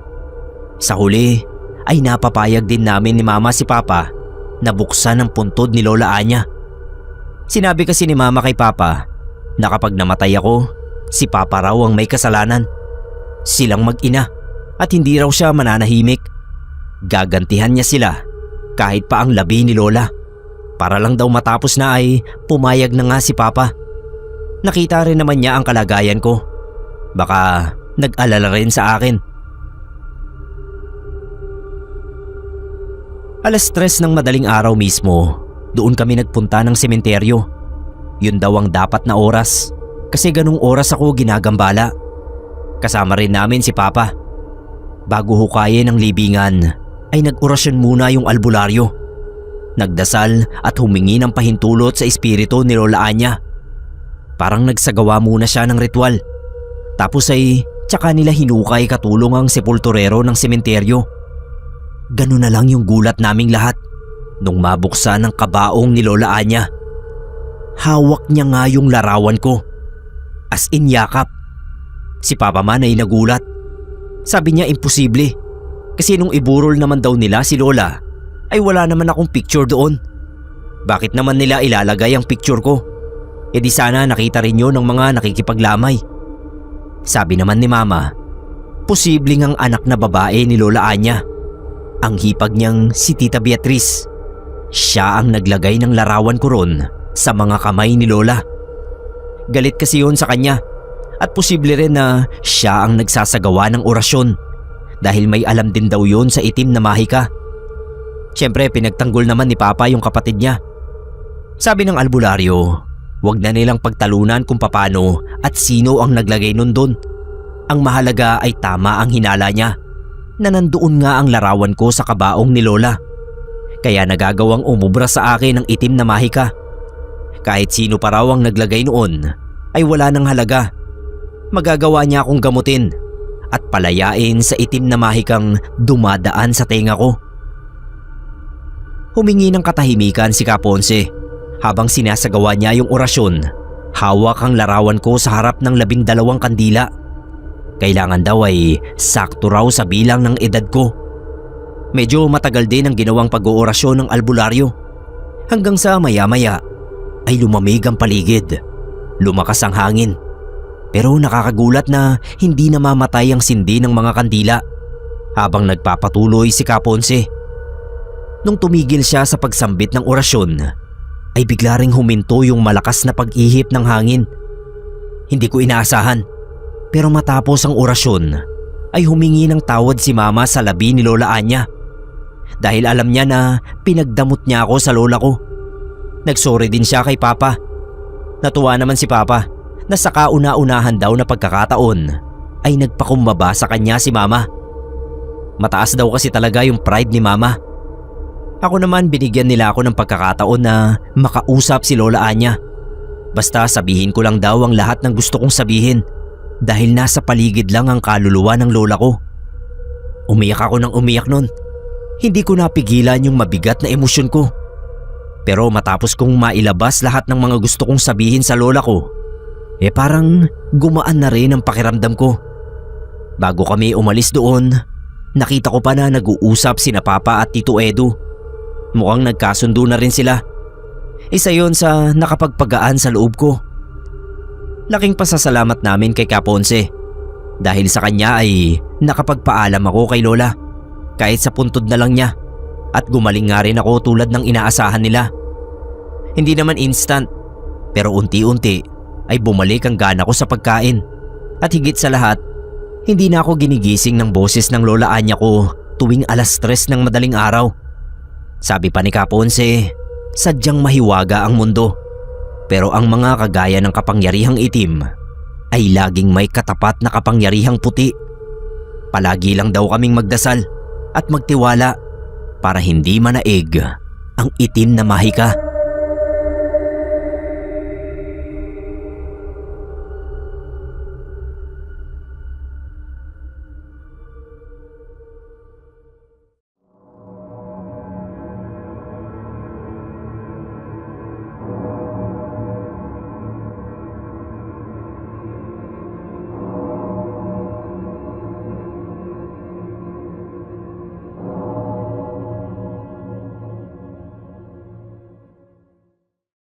sa huli ay napapayag din namin ni Mama si Papa na buksan ang puntod ni Lola Anya. Sinabi kasi ni Mama kay Papa na kapag namatay ako, si Papa raw ang may kasalanan. Silang mag-ina at hindi raw siya mananahimik. Gagantihan niya sila kahit pa ang labi ni Lola. Para lang daw matapos na ay pumayag na nga si Papa. Nakita rin naman niya ang kalagayan ko. Baka nag-alala rin sa akin. 3:00 ng madaling araw mismo, doon kami nagpunta ng sementeryo. Yun daw ang dapat na oras kasi ganung oras ako ginagambala. Kasama rin namin si Papa. Bago hukayin ang libingan ay nag-orasyon muna yung albularyo. Nagdasal at humingi ng pahintulot sa espiritu ni Lola Anya. Parang nagsagawa muna siya ng ritual. Tapos ay tsaka nila hinukay katulong ang sepulturero ng sementeryo. Ganun na lang yung gulat naming lahat nung mabuksan ang kabaong ni Lola Anya. Hawak niya nga yung larawan ko. As in yakap. Si Papa man ay nagulat. Sabi niya imposible. Kasi nung iburol naman daw nila si Lola ay wala naman akong picture doon. Bakit naman nila ilalagay ang picture ko? E di sana nakita rin yun ng mga nakikipaglamay. Sabi naman ni Mama, posibleng ang anak na babae ni Lola Anya. Ang hipag niyang si Tita Beatriz. Siya ang naglagay ng larawan ko ron sa mga kamay ni Lola. Galit kasi yun sa kanya at posible rin na siya ang nagsasagawa ng orasyon dahil may alam din daw yun sa itim na mahika. Siyempre pinagtanggol naman ni Papa yung kapatid niya. Sabi ng albularyo, wag na nilang pagtalunan kung papano at sino ang naglagay nun doon. Ang mahalaga ay tama ang hinala niya na nandoon nga ang larawan ko sa kabaong ni Lola. Kaya nagagawang umubra sa akin ang itim na mahika. Kahit sino pa raw ang naglagay noon ay wala nang halaga. Magagawa niya akong gamutin at palayain sa itim na mahikang dumadaan sa tenga ko. Humingi ng katahimikan si Kaponse habang sinasagawa niya yung orasyon. Hawak ang larawan ko sa harap ng 12 kandila. Kailangan daw ay sakto raw sa bilang ng edad ko. Medyo matagal din ang ginawang pag-oorasyon ng albularyo. Hanggang sa maya-maya ay lumamig ang paligid. Lumakas ang hangin. Pero nakakagulat na hindi namamatay ang sindi ng mga kandila habang nagpapatuloy si Kaponse. Nung tumigil siya sa pagsambit ng orasyon, ay bigla ring huminto yung malakas na pag-ihip ng hangin. Hindi ko inaasahan, pero matapos ang orasyon ay humingi ng tawad si Mama sa labi ni Lola Anya dahil alam niya na pinagdamot niya ako sa lola ko. Nagsorry din siya kay Papa. Natuwa naman si Papa na sa kauna-unahan daw na pagkakataon ay nagpakumbaba sa kanya si Mama. Mataas daw kasi talaga yung pride ni Mama. Ako naman binigyan nila ako ng pagkakataon na makausap si Lola Anya. Basta sabihin ko lang daw ang lahat ng gusto kong sabihin dahil nasa paligid lang ang kaluluwa ng lola ko. Umiyak ako ng umiyak nun. Hindi ko napigilan yung mabigat na emosyon ko. Pero matapos kong mailabas lahat ng mga gusto kong sabihin sa lola ko, parang gumaan na rin ang pakiramdam ko. Bago kami umalis doon, nakita ko pa na nag-uusap sina Papa at Tito Edu. Mukhang nagkasundo na rin sila. Isa yon sa nakapagpagaan sa loob ko. Laking pasasalamat namin kay Kaponse. Dahil sa kanya ay nakapagpaalam ako kay Lola. Kahit sa puntod na lang niya. At gumaling nga rin ako tulad ng inaasahan nila. Hindi naman instant, pero unti-unti ay bumalik ang gana ko sa pagkain. At higit sa lahat, hindi na ako ginigising ng boses ng Lola Anya ko tuwing 3:00 ng madaling araw. Sabi pa ni Kaponse, sadyang mahiwaga ang mundo. Pero ang mga kagaya ng kapangyarihang itim ay laging may katapat na kapangyarihang puti. Palagi lang daw kaming magdasal at magtiwala para hindi manaig ang itim na mahika.